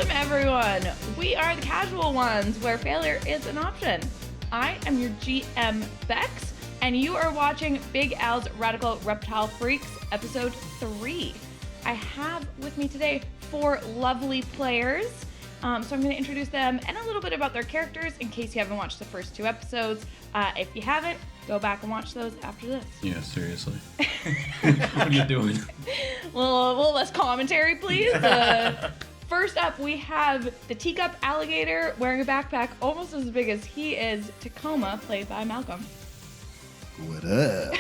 Welcome, everyone. We are the casual ones where failure is an option. I am your GM, Bex, and you are watching Big Al's Radical Reptile Freaks, episode 3. I have with me today 4 lovely players. So I'm going to introduce them and a little bit about their characters in case you haven't watched the first 2 episodes. If you haven't, go back and watch those after this. Yeah, seriously. What are you doing? Well, less commentary, please. First up, we have the teacup alligator wearing a backpack almost as big as he is, Tacoma, played by Malcolm. What up?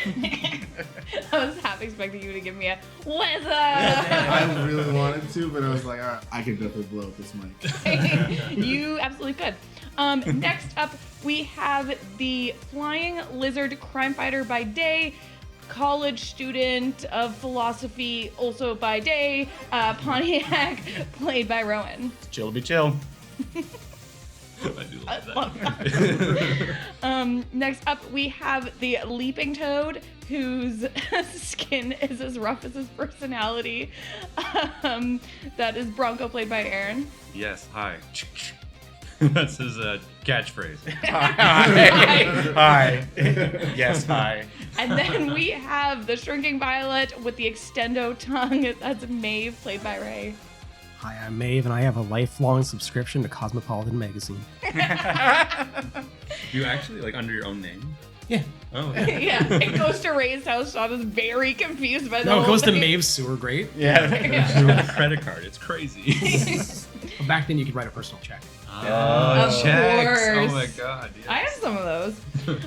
I was half expecting you to give me a what's up. I really wanted to, but I was like, all right, I can definitely blow up this mic. You absolutely could. Next up, we have the flying lizard crime fighter by day, college student of philosophy also by day, Pontiac, played by Rowan. Chill be chill. I do love that. Next up, we have the leaping toad, whose skin is as rough as his personality. That is Bronco, played by Aaron. Yes, hi. That's his catchphrase. Hi. Yes, hi. And then we have the shrinking violet with the extendo tongue. That's Maeve, played by Ray. Hi, I'm Maeve, and I have a lifelong subscription to Cosmopolitan magazine. You actually, like, under your own name? Yeah. Oh, okay. Yeah, it goes to Ray's house. Sean is very confused by the No, whole it goes to thing. Maeve's sewer grate. Yeah. Your credit card, it's crazy. Back then, you could write a personal check. Of checks. course. Oh my god. Yes. I have some of those.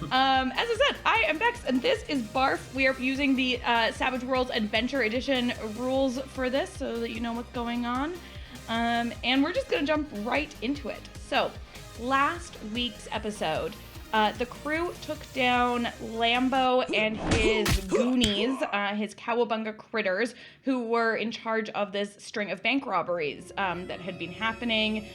As I said, I am Bex, and this is BARRF. We are using the Savage Worlds Adventure Edition rules for this so that you know what's going on. And we're just going to jump right into it. So, last week's episode, the crew took down Lambo and his goonies, his cowabunga critters, who were in charge of this string of bank robberies that had been happening.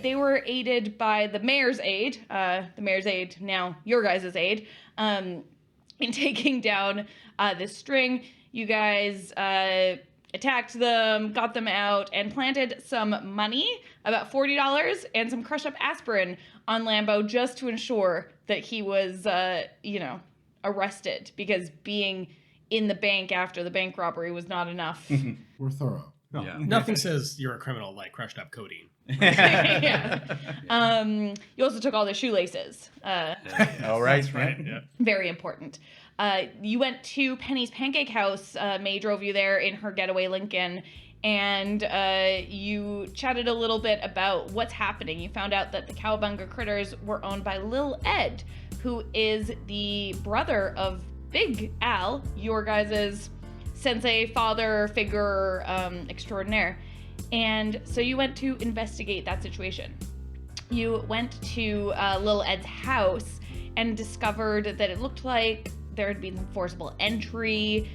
They were aided by the mayor's aid, now your guys' aid, in taking down this string. You guys attacked them, got them out, and planted some money, about $40, and some crushed up aspirin on Lambo just to ensure that he was, arrested, because being in the bank after the bank robbery was not enough. We're thorough. No, Yeah. Nothing says you're a criminal like crushed up codeine. Yeah. You also took all the shoelaces. All right. Yeah. Very important. You went to Penny's Pancake House. May drove you there in her getaway Lincoln, and you chatted a little bit about what's happening. You found out that the Cowabunga critters were owned by Lil Ed, who is the brother of Big Al, your guys' sensei, father figure extraordinaire. And so you went to investigate that situation. You went to Lil Ed's house and discovered that it looked like there had been some forcible entry.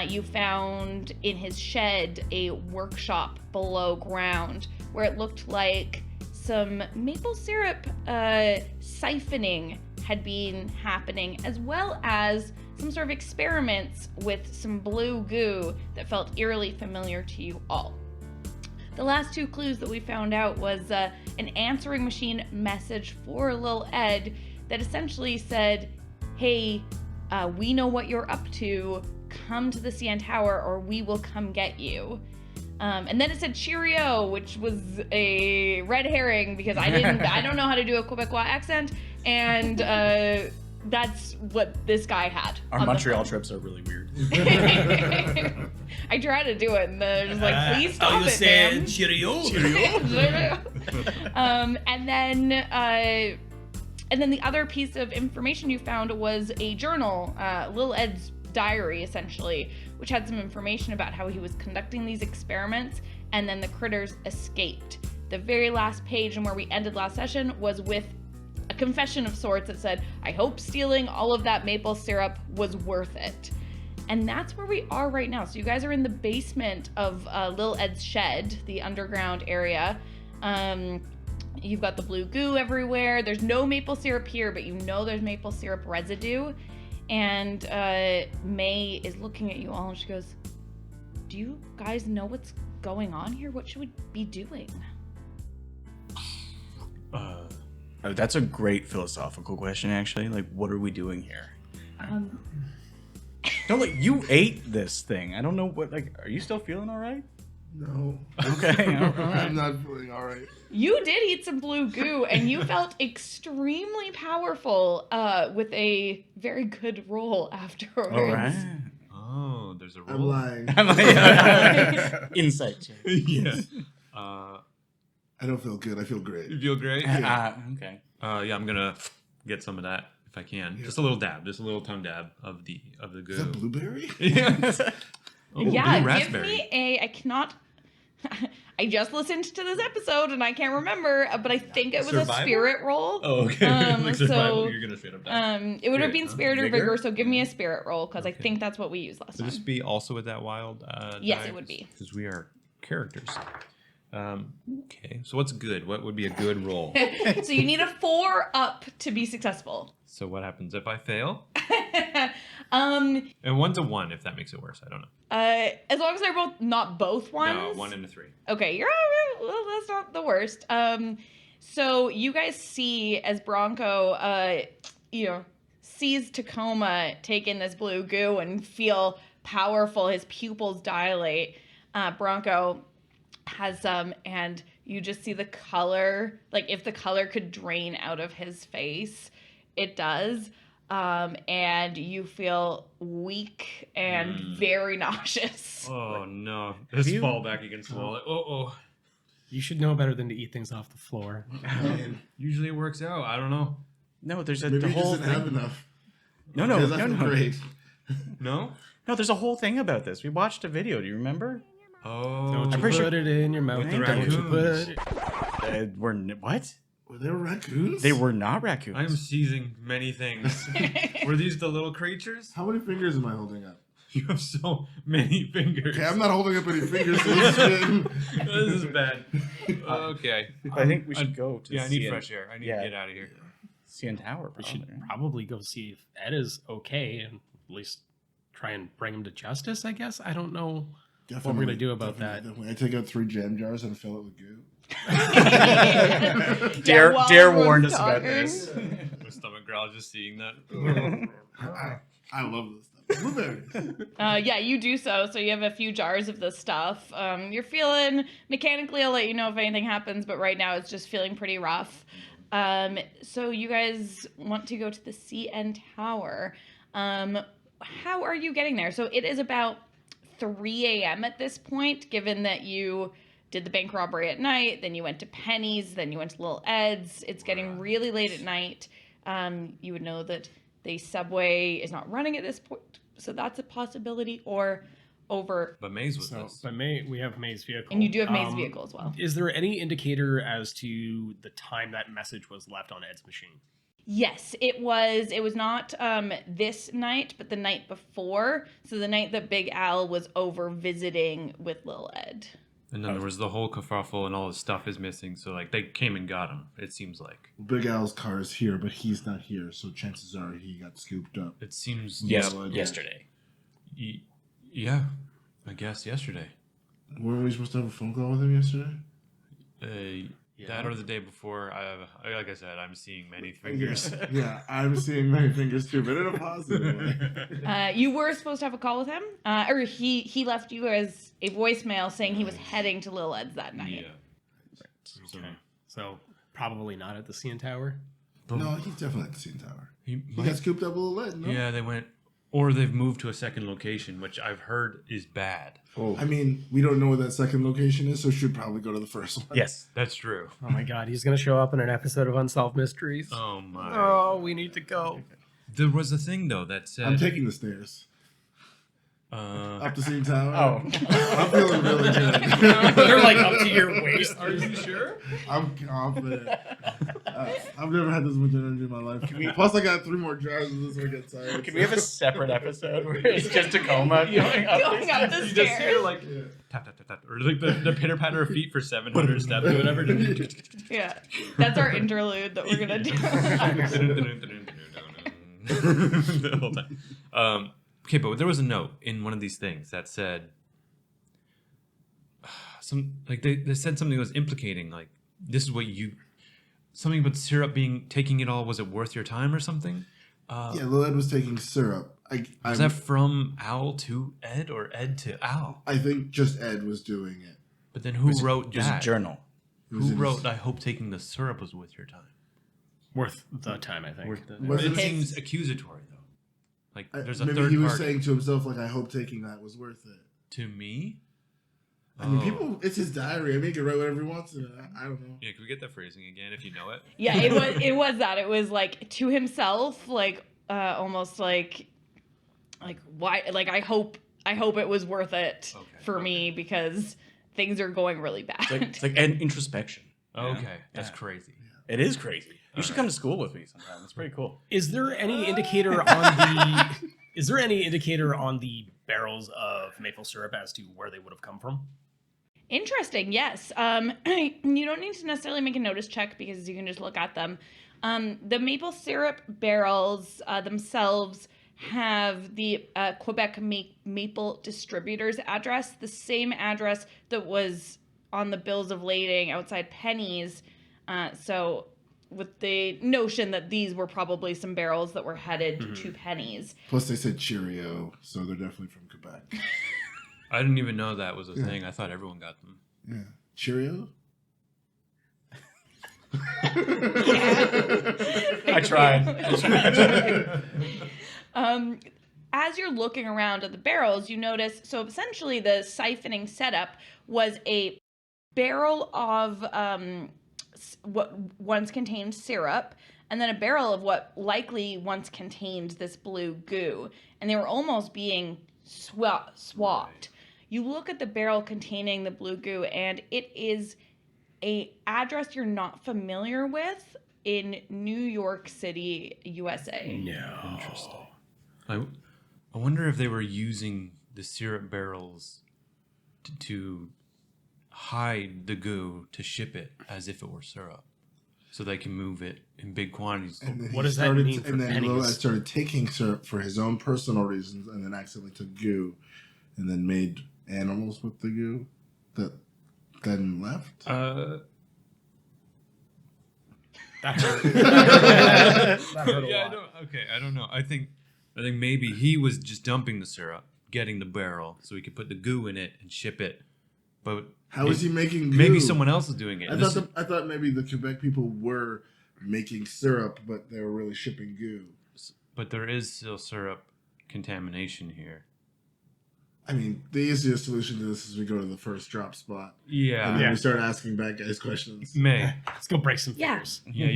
You found in his shed a workshop below ground where it looked like some maple syrup siphoning had been happening, as well as some sort of experiments with some blue goo that felt eerily familiar to you all. The last 2 clues that we found out was an answering machine message for Lil Ed that essentially said, hey, we know what you're up to, come to the CN Tower or we will come get you. And then it said Cheerio, which was a red herring because I don't know how to do a Quebecois accent, and that's what this guy had. Our Montreal trips are really weird. I tried to do it, and they're just like, please stop it, ma'am. Cheerio. And then the other piece of information you found was a journal, Lil Ed's diary, essentially, which had some information about how he was conducting these experiments, and then the critters escaped. The very last page, and where we ended last session, was with a confession of sorts that said, I hope stealing all of that maple syrup was worth it. And that's where we are right now. So you guys are in the basement of Lil Ed's shed, the underground area. You've got the blue goo everywhere. There's no maple syrup here, but you know there's maple syrup residue. And May is looking at you all and she goes, do you guys know what's going on here? What should we be doing? That's a great philosophical question, actually. Like, what are we doing here? No, like, you ate this thing. I don't know what, like, are you still feeling all right? No. Okay, all right. I'm not feeling all right. You did eat some blue goo, and you felt extremely powerful with a very good roll afterwards. All right. Oh, there's a I'm roll. lying. Insight check. Yeah. I don't feel good. I feel great. You feel great? Okay. Yeah, I'm gonna get some of that if I can. Just a little dab, just a little tongue dab of the goo. Is that blueberry? Yes. Oh, Yeah, blue give raspberry. me I cannot. I just listened to this episode and I can't remember, but I think it was a Survival? spirit roll. Oh, okay. Like survival, so, you're gonna straight up die. It would have Spirit, been huh? spirit or Vigor? vigor, so give me a spirit roll because I Okay. think that's what we used last Would time. this be also with that wild? Yes, die? it would be. Because we are characters. Okay, so what's good? What would be a good roll? So you need a 4 up to be successful. So what happens if I fail? Um, And 1's a 1 if that makes it worse. I don't know. as long as they're not both ones. No, 1 and a 3. Okay, you're well, that's not the worst. So you guys see as Bronco, sees Tacoma take in this blue goo and feel powerful. His pupils dilate. Bronco has some, and you just see the color. Like if the color could drain out of his face, it does. And you feel weak and very nauseous. Oh no! This you- fall back against the wall. Oh. You should know better than to eat things off the floor. Usually it works out. I don't know. No, there's Maybe the you whole just didn't have thing. enough. No, Because I feel great. No. No, there's a whole thing about this. We watched a video. Do you remember? Oh. Don't you pretty put it in your mouth. With the Don't you put raccoons. it... What? Were there raccoons? They were not raccoons. I am seizing many things. Were these the little creatures? How many fingers am I holding up? You have so many fingers. Okay, I'm not holding up any fingers. So this is good. This is bad. Okay. I think we should go to Yeah, I need CN fresh air. I need to get out of here. CN Tower. We should probably, right? probably go see if Ed is okay and at least try and bring him to justice, I guess. I don't know what we're going to do about that. Definitely. I take out 3 jam jars and fill it with goo. Dare while warned we're us about talking. this. My stomach growl just seeing that. I love this stuff. Blueberries. Yeah, you do so. So you have a few jars of this stuff. You're feeling mechanically. I'll let you know if anything happens, but right now it's just feeling pretty rough. So you guys want to go to the CN Tower. How are you getting there? So it is about 3 a.m. at this point, given that you did the bank robbery at night, then you went to Penny's, then you went to Little Ed's. It's getting really late at night. You would know that the subway is not running at this point, so that's a possibility, or over. But Maze was So, this. but we have May's vehicle. And you do have May's vehicle as well. Is there any indicator as to the time that message was left on Ed's machine? Yes, it was. It was not this night, but the night before. So the night that Big Al was over visiting with Lil Ed. And then there was the whole kerfuffle and all his stuff is missing. So like they came and got him. It seems like. Big Al's car is here, but he's not here, so chances are he got scooped up. It seems. Yesterday. Yeah, I guess yesterday. Weren't we supposed to have a phone call with him yesterday? That or the day before. Like I said, I'm seeing many fingers. Yeah, I'm seeing many fingers too, but in a positive way. You were supposed to have a call with him, or he left you as a voicemail saying he was heading to Lil Ed's that night. So, Okay. So probably not at the CN Tower. No, he's definitely at the CN Tower. he He might- got scooped up a little lead, no? yeah, they went, or they've moved to a second location, which I've heard is bad. Oh, I mean, we don't know where that second location is, so should probably go to the first one. yes. That's true. Oh my God, he's going to show up in an episode of Unsolved Mysteries. Oh my! Oh, we need to go. There was a thing though that said. I'm taking the stairs. uh, Up the CN Tower. Oh. I'm feeling really good. They're like up to your waist. Are you sure? I'm confident. I've never had this much energy in my life. Plus, I got 3 more jars of this when I get tired. Can we have a separate episode where it's just Tacoma going up? Going up the You just hear stairs. like tap tap tap tap, or like the pitter patter of feet for 700 steps or whatever. Yeah, that's our interlude that we're gonna do. The whole time. Okay, but there was a note in one of these things that said they said something that was implicating like this is what you something about syrup taking it all. Was it worth your time or something? Yeah, Lil Ed was taking syrup. Was that from Owl to Ed or Ed to Owl? I think just Ed was doing it. But then who wrote It was a that? journal. Who wrote, I hope taking the syrup was worth your time? Worth the time, I think. Was It it- seems accusatory, though. Like, there's a Maybe third he was party. saying to himself, like, I hope taking that was worth it. To me? I mean, Oh. people, it's his diary. I mean, he can write whatever he wants in it. I don't know. Yeah, can we get that phrasing again if you know it? Yeah, it was that. It was like to himself, like almost like why? Like I hope it was worth it for me because things are going really bad. It's like an introspection. Okay, that's Yeah. crazy. It is crazy. You should come to school with me sometime. It's pretty cool. Is there any indicator on the barrels of maple syrup as to where they would have come from? Interesting. Yes. You don't need to necessarily make a notice check because you can just look at them. The maple syrup barrels themselves have the Quebec maple distributor's address, the same address that was on the bills of lading outside Penny's. So with the notion that these were probably some barrels that were headed to Penny's. Plus, they said Cheerio, so they're definitely from Quebec. I didn't even know that was a thing. I thought everyone got them. Yeah. Cheerio? I tried. As you're looking around at the barrels, you notice, so essentially the siphoning setup was a barrel of what once contained syrup, and then a barrel of what likely once contained this blue goo, and they were almost being swapped. You look at the barrel containing the blue goo, and it is a address you're not familiar with in New York City, USA. No. Interesting. I wonder if they were using the syrup barrels to hide the goo to ship it as if it were syrup, so they can move it in big quantities. And then What he does that started- mean for And then Lil Ed pennies? started taking syrup for his own personal reasons and then accidentally took goo and then made animals with the goo that then left. That hurt. That hurt a Yeah, lot. I don't know. I think maybe he was just dumping the syrup, getting the barrel, so he could put the goo in it and ship it. But How is he making goo? maybe someone else is doing it. I thought maybe the Quebec people were making syrup, but they were really shipping goo. But there is still syrup contamination here. I mean, the easiest solution to this is we go to the first drop spot. And Yeah. then we start asking bad guys questions. May. Let's go break some Yeah. fingers. Yeah,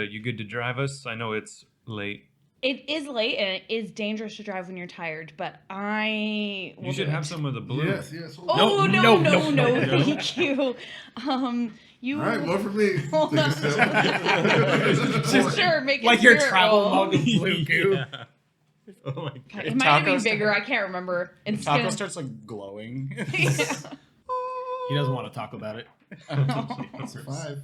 you good to drive us? I know it's late. It is late and it is dangerous to drive when you're tired, but I will You should do have it. some of the blue. Yes, yes. Hold on. Oh No, no, no, thank you. You All right, more for me. Hold Take a on. sip. sure, make it Like your bigger. travel Oh. mug of blue goo. Yeah. Oh my god. God, it might have been Tacos- bigger. I can't remember. It's Taco gonna- starts like glowing. He doesn't want to talk about it. That's a 5.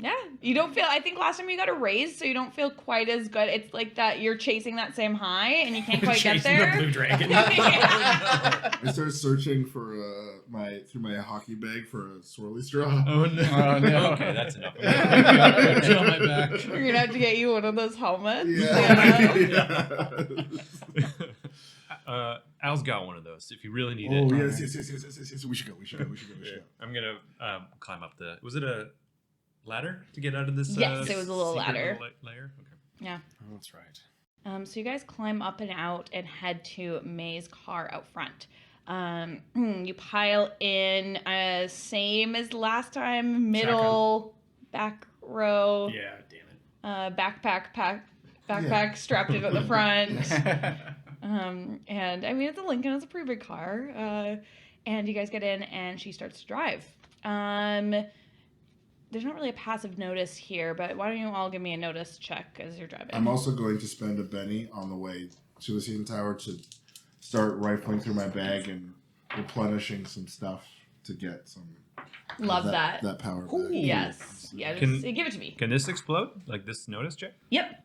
Yeah, you don't feel. I think last time you got a raise, so you don't feel quite as good. It's like that you're chasing that same high, and you can't quite get Chasing there. the blue dragon. Yeah. I started searching for through my hockey bag for a swirly straw. Oh no. Oh, no. Okay, that's enough. Get on my back. We're gonna have to get you one of those helmets. Yeah. Al's got one of those. If you really need Oh it. yes. We should go. I'm gonna climb up the. Was it a ladder to get out of this? Yes, it was a little secret ladder. Layer. Okay. Yeah. Oh, that's right. So you guys climb up and out and head to May's car out front. You pile in, same as last time, middle, back row, Yeah, damn it. backpack strapped in at the front. And I mean, it's a Lincoln, it's a pretty big car. And you guys get in and she starts to drive. There's not really a passive notice here, but why don't you all give me a notice check as you're driving? I'm also going to spend a Benny on the way to the CN Tower to start rifling through my bag and replenishing some stuff to get some. Love that. That power back. Yes. Yeah, just give it to me. Can this explode? Like this notice check? Yep.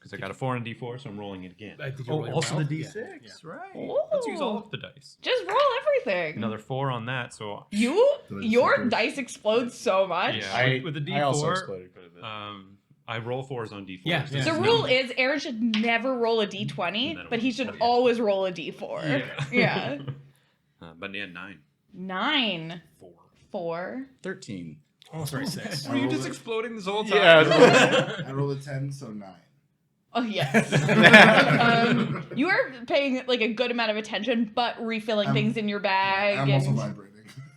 Because I got a 4 and a D4, so I'm rolling it again. Did you Oh, roll your also the wild? D6, Yeah. right? Ooh. Let's use all of the dice. Just roll everything. Another 4 on that, so Your Did I dice explode so much. yeah, with a D4. I also exploded quite a bit. I roll 4s on D4s. Yeah, This yeah. The is rule no- is Aaron should never roll a And d20, then but he a should 4, yeah. always roll a d4. Yeah. But yeah, 9. 9. 4. 13. Oh, sorry, 6. Were you just exploding this whole time? Yeah. I rolled a 10, so 9. Oh, yes. You are paying like a good amount of attention, but refilling things in your bag. I'm also and- vibrating.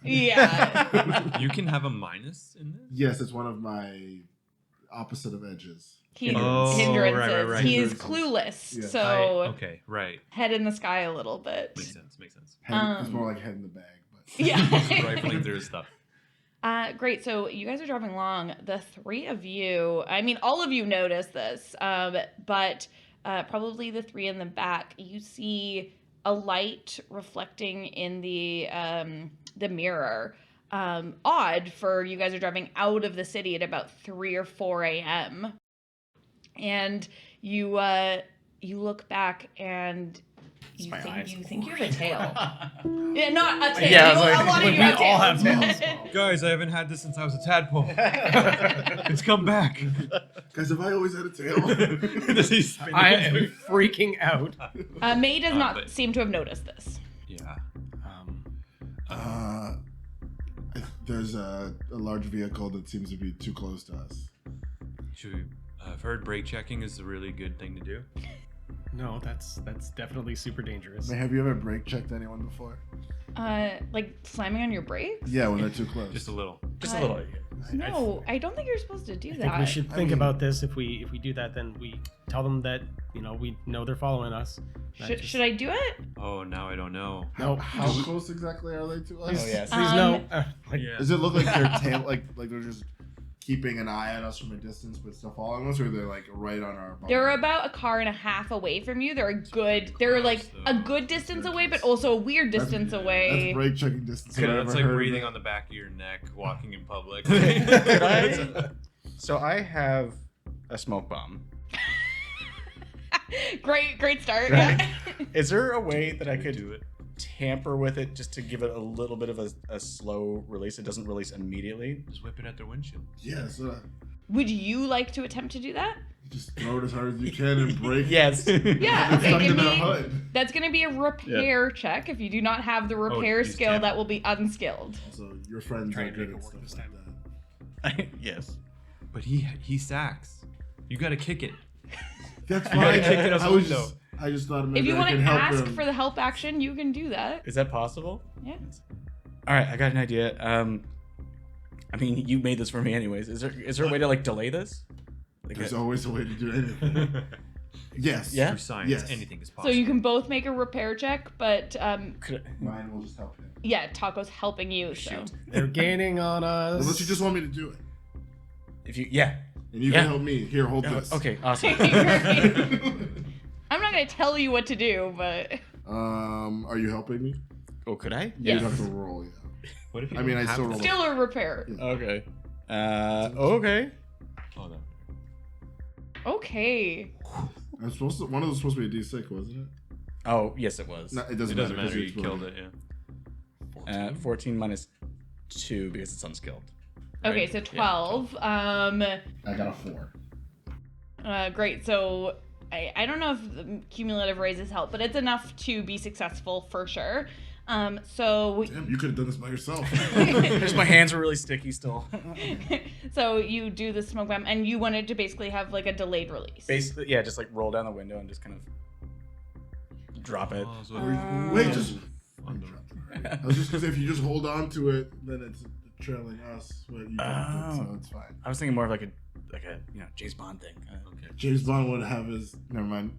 Yeah. You can have a minus in this? Yes, it's one of my opposite of edges. Oh, Hindrances. right. He is Hindrances. clueless. Yeah. So Okay, right. head in the sky a little bit. Makes sense. Head, it's more like head in the bag. But Yeah. Rifling through his stuff. Great. So you guys are driving along. The three of you, I mean, all of you notice this, but probably the three in the back, you see a light reflecting in the mirror. Odd for you guys are driving out of the city at about 3 or 4 a.m. And you look back and you think you have a tail. Yeah, not a tail. Yeah, I was like, a lot of we you have all have tails. Guys, I haven't had this since I was a tadpole. It's come back. guys, have I always had a tail? Does he spin I it? am freaking out. May does not but- seem to have noticed this. Yeah. There's a large vehicle that seems to be too close to us. Should we, I've heard brake checking is a really good thing to do. No, that's definitely super dangerous. Have you ever brake checked anyone before? Like slamming on your brakes? Yeah, when they're too close. Just a little. Just a little. No, I don't think you're supposed to do I that. think we should think mean- about this. If we do that, then we tell them that we know they're following us. Should I do it? Oh, now I don't know. No. How close exactly are they to us? Oh, yes. Please no. Yeah. Does it look like they're like they're just keeping an eye on us from a distance but still following us, or they're like right on our bumper? They're about 1.5 cars away from you. They're like a good distance away, but also a weird distance That's away. brake checking distance. Yeah, I've that's ever like heard of breathing it. on the back of your neck, walking in public. Could I? So I have a smoke bomb. Great start. Right. Yeah. Is there a way that I could do it. tamper with it just to give it a little bit of a slow release? It doesn't release immediately. Just whip it at their windshield. Yes. Would you like to attempt to do that? Just throw it as hard as you can and break. Yes. Yeah. It's Okay, stuck give in the me. hood. That's going to be a repair check. If you do not have the repair use skill, tamp. that will be unskilled. So your friends Trying are to good make at it work stuff this like time. that. Yes. But he sacks. You gotta kick it. That's You gotta fine. kick it out the window. I just thought If maybe you I want can to help ask them. for the help action, you can do that. Is that possible? Yeah. All right, I got an idea. I mean, you made this for me anyways. Is there a way to like delay this? Like There's always a way to do anything. Yes. Yeah? Through science, Yes. anything is So possible. you can both make a repair check, but could Mine will just help him. yeah, Taco's helping you. So. Shoot. They're gaining on us. Unless you just want me to do it. If you And you Yeah. can help me. Here, hold this. Okay, awesome. I'm not gonna tell you what to do, but Are you helping me? Oh, could I? Yes. You have to roll, yeah. What if you I mean, don't I have still the- roll. still a repair. Okay. Okay. Oh, no. Okay. I'm supposed to. One of those was supposed to be a D6, wasn't it? Oh, yes, it was. No, it It doesn't doesn't matter. matter. You 'cause killed it's it, yeah. 14 minus 2 because it's unskilled. Okay, Right. so Yeah, 12. I got a 4. Great. So I don't know if the cumulative raises help, but it's enough to be successful for sure. So Damn, you could have done this by yourself. Just my hands are really sticky still. so you do the smoke bomb, and you wanted to basically have like a delayed release. Basically, yeah, just like roll down the window and just kind of drop it. Oh, so Wait, just. on the- I was just gonna say if you just hold on to it, then it's trailing us. But you got it, so it's fine. I was thinking more of like a James Bond thing. Okay. James Bond would have his. Never mind.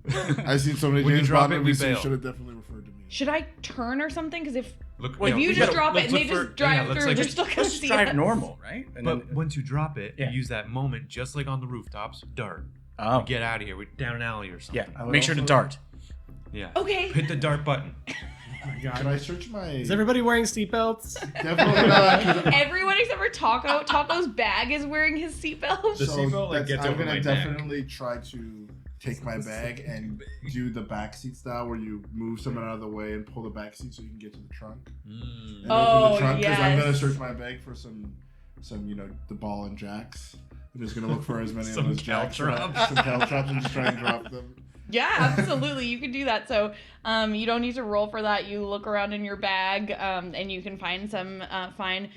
I've seen so many When you James drop Bond it, we movies, so you bail. should have definitely referred to me. Should I turn or something? Because if Look, if you we just gotta- drop it let's and they look for- just drive let's through, like- they're still gonna Just see drive us. normal, right? And But once you drop it, Yeah. you use that moment just like on the rooftops. Dart. oh, Get out of here. We're down an alley or something. yeah. I would Make sure to also- dart. Yeah. Okay. Hit the dart button. Oh my God. Can I search my? Is everybody wearing seatbelts? Definitely not. 'Cause Everyone except for Taco. Taco's bag is wearing his seatbelt. The seatbelt, like, that's- gets I'm over gonna my neck. definitely try to take my bag and do the backseat style where you move someone out of the way and pull the backseat so you can get to the trunk. And open the trunk because I'm gonna search my bag for some the ball and jacks. I'm just gonna look for as many of those jacks, some caltrops, and just try and drop them. Yeah, absolutely. You can do that. So you don't need to roll for that. You look around in your bag and you can find some fine.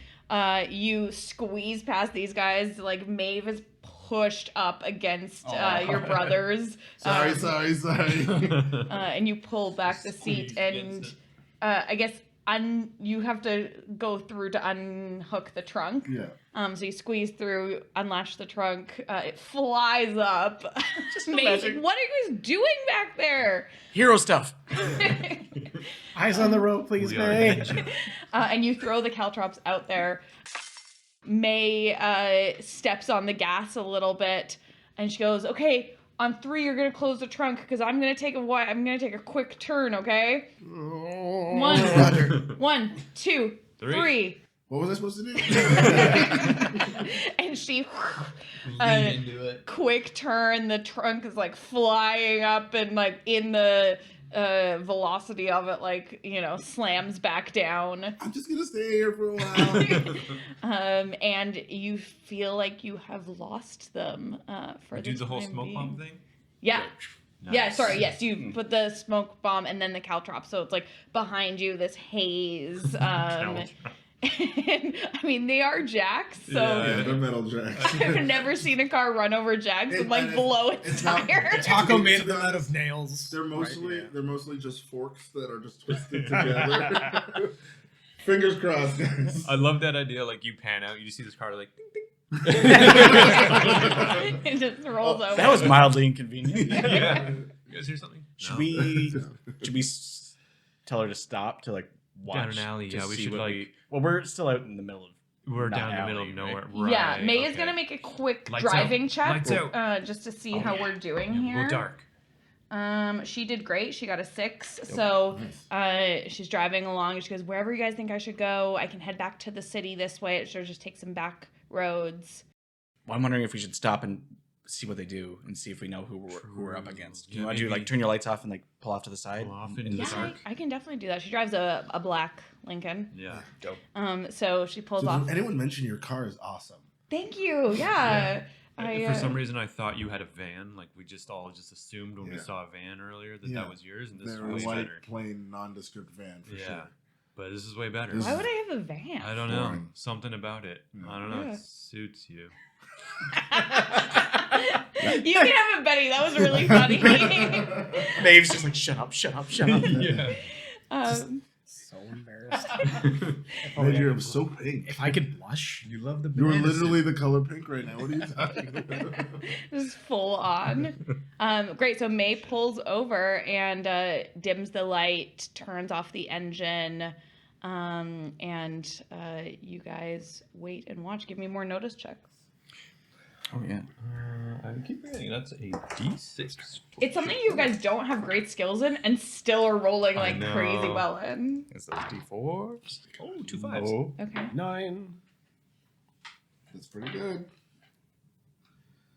You squeeze past these guys. Like Maeve is pushed up against your brothers. Sorry. And you pull back the seat and I guess you have to go through to unhook the trunk. Yeah. So you squeeze through, unlatch the trunk. It flies up. Just amazing. What are you guys doing back there? Hero stuff. Eyes on the road, please, May. And you throw the caltrops out there. May steps on the gas a little bit, and she goes, "Okay, on 3, you're gonna close the trunk because I'm gonna take a quick turn. Okay, 1, 2, 3. What was I supposed to do? And she into it. quick turn. The trunk is like flying up and like in the velocity of it, like, slams back down. I'm just gonna stay here for a while. And you feel like you have lost them for the Do the whole time smoke being. bomb thing? Yeah. Nice. Yeah, sorry, yes, you put the smoke bomb and then the caltrop, so it's like behind you, this haze. And, I mean, they are jacks, so Yeah, they're metal jacks. I've never seen a car run over jacks and like blow its tire. Taco made them out of nails. They're mostly just forks that are just twisted together. Fingers crossed, guys. I love that idea. Like you pan out, you just see this car like ding ding. It just rolls over. That was mildly inconvenient. Yeah. You guys hear something? Should we tell her to stop to like watch Down an alley? to Yeah, we see should what like. Well, we're still out in the middle of. We're not down in the middle alley, of nowhere. right? Right. Yeah, May is okay. gonna make a quick Lights driving out. check, Lights out. just to see how we're doing here. Go dark. She did great. She got a 6. So she's driving along and she goes, "Wherever you guys think I should go, I can head back to the city this way. It should just take some back roads." Well, I'm wondering if we should stop and see what they do and see if we know who we're up against. Do you Yeah, want to maybe- like turn your lights off and like pull off to the side? Pull off in into the the Yeah, dark? I can definitely do that. She drives a black Lincoln. Yeah. Dope. So she pulls Did off. anyone mention your car is awesome? Thank you. Yeah. For some reason, I thought you had a van. Like we just all assumed when we Yeah. saw a van earlier that Yeah. that was yours, and this They're is a way white, better. plain, nondescript van for Yeah. sure. But this is way better. This Why would I have a van? I don't know. Boring. Something about it. I don't know. Yeah. It suits you. You can have it, Betty. That was really funny. Maeve's just like, shut up, shut up, shut up. Yeah. So embarrassed. Andrew, I'm so pink. If I could blush. You love the You are literally the color pink right now. What are you talking about? Just full on. Great. So May pulls over and dims the light, turns off the engine, and you guys wait and watch. Give me more notice checks. Oh yeah. I keep forgetting. That's a D6. It's something you guys don't have great skills in and still are rolling I like know. crazy well in. Is those D4s? Oh, 2 5s. No. Okay. 9. That's pretty good.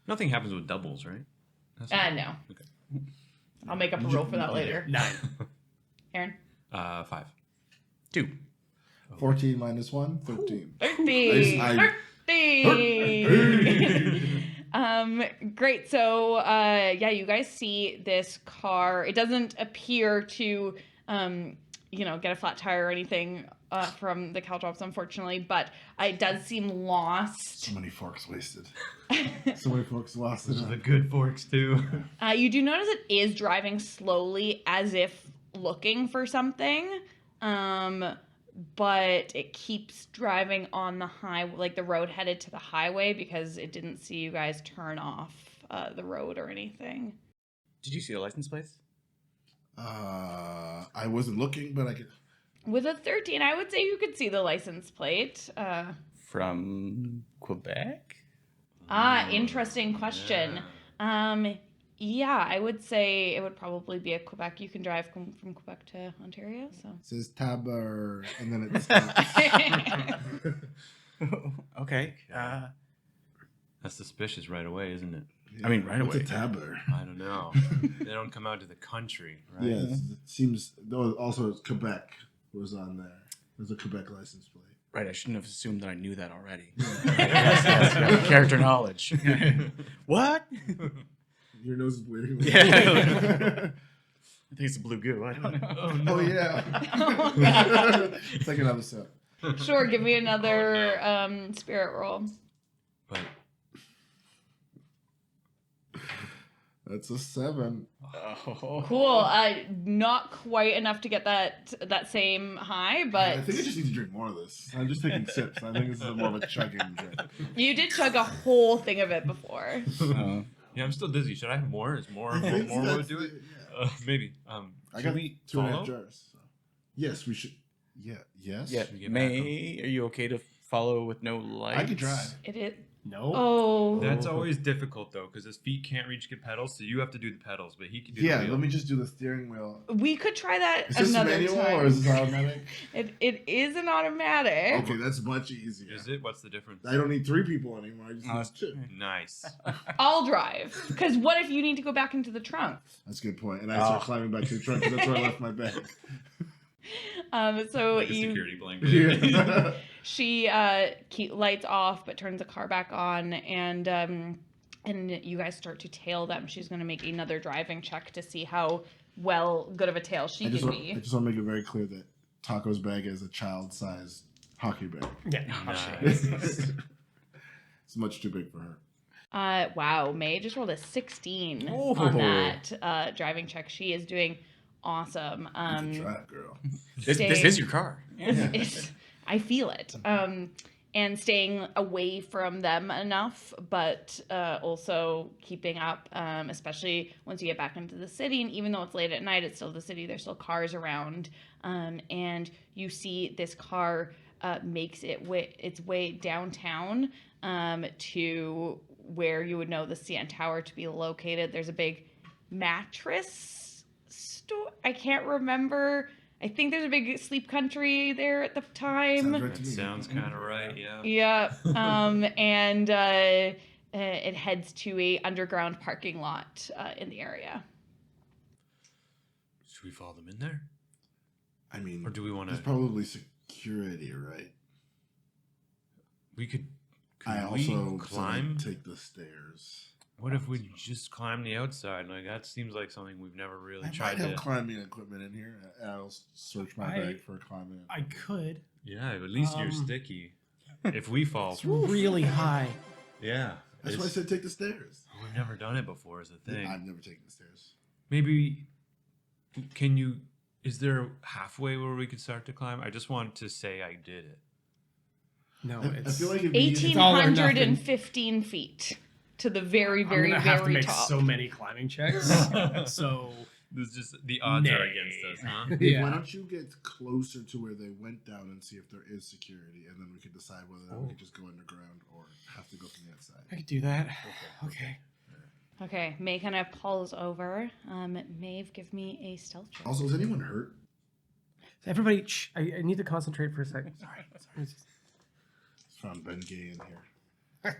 Nothing happens with doubles, right? That's No. Okay. I'll make up a roll for that later. 9. Aaron? 5. 2. 14 minus 1, 13. 13. I- 13. Great. So, yeah, you guys see this car. It doesn't appear to, get a flat tire or anything from the caltrops, unfortunately, but it does seem lost. So many forks wasted. So many forks lost. Those are the good forks, too. You do notice it is driving slowly as if looking for something. But it keeps driving on the the road headed to the highway because it didn't see you guys turn off the road or anything. Did you see the license plates? I wasn't looking, but I could. With a 13, I would say you could see the license plate. From Quebec? Interesting question. Yeah, I would say it would probably be a Quebec. You can drive from Quebec to Ontario, so. It says Taber, and then it stops. Okay. That's suspicious right away, isn't it? Yeah. I mean, right What's away. a tabber? I don't know. They don't come out to the country, right? Yes, it seems. Though also, Quebec was on there. There's a Quebec license plate. Right, I shouldn't have assumed that I knew that already. Yes, character knowledge. What? Your nose is bleeding. Yeah. I think it's blue goo. I don't know. Oh yeah. It's like another sip. Sure, give me another spirit roll. But That's a 7. Oh. Cool. Not quite enough to get that same high, but I think I just need to drink more of this. I'm just taking sips. I think this is more of a chugging drink. you did chug a whole thing of it before. yeah, I'm still dizzy. Should I have more? Is more I think more that's would do it? Yeah. Maybe. I Should got we 2.5 follow? jars. So. Yes, we should. Yeah. Yes. Yeah, we get back May, are you okay to follow with no lights? I could drive. It is. No. Oh. That's always difficult though, because his feet can't reach the pedals, so you have to do the pedals, but he can do Yeah. the wheel. Let me just do the steering wheel. We could try that Is this another manual time. or is this automatic? It is an automatic. Okay, that's much easier. Is it? What's the difference? I don't need 3 people anymore. I just Oh, need that's 2. Nice. I'll drive. Because what if you need to go back into the trunk? That's a good point. And I start climbing back to the trunk because that's where I left my bag. So Like a you. security blanket. Yeah. She lights off, but turns the car back on, and you guys start to tail them. She's going to make another driving check to see how good of a tail she I can just be. want to make it very clear that Taco's bag is a child-sized hockey bag. Yeah. Nice. It's much too big for her. Wow, May just rolled a 16 Ooh. on that driving check. She is doing awesome. Good drive, girl. This is your car. I feel it. And staying away from them enough, but also keeping up, especially once you get back into the city. And even though it's late at night, it's still the city. There's still cars around. And you see this car makes its way downtown to where you would know the CN Tower to be located. There's a big mattress store. I can't remember. I think there's a big Sleep Country there at the time. Sounds right to That me. sounds kind of right, yeah. Yeah. And it heads to a underground parking lot in the area. Should we follow them in there? I mean, Or do we want there's to... probably security, right? We could I we also climb? take the stairs. What if we just climb the outside? Like, that seems like something we've never really I tried might have to... climbing equipment in here. I'll search my bag for climbing. I could. Yeah, at least you're sticky. If we fall... It's really high. Yeah. That's why I said take the stairs. We've never done it before is the thing. I've never taken the stairs. Maybe... Can you... Is there halfway where we could start to climb? I just want to say I did it. No, I it's. feel like it'd be easy. It's all or nothing. 1,815 feet to the very, very, I'm gonna have to very make top. so many climbing checks. So This is just... The odds are Nay. against us, huh? Dave, yeah. why don't you get closer to where they went down and see if there is security, and then we can decide whether we can just go underground or have to go from the outside. I could do that. Okay. Okay, May kind of pulls over. Maeve, give me a stealth check. Also, is anyone hurt? Everybody, shh, I need to concentrate for a second. Sorry. Just found Ben Gay in here.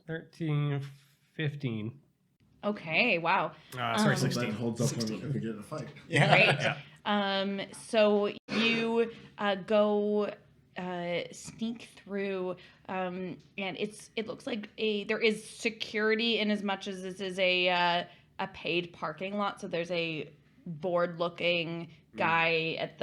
13, 15. Okay, wow. Sorry, So 16. Ben holds up when we get in a fight. Great. So you go sneak through, and it looks like there is security in as much as this is a paid parking lot. So there's a bored-looking guy at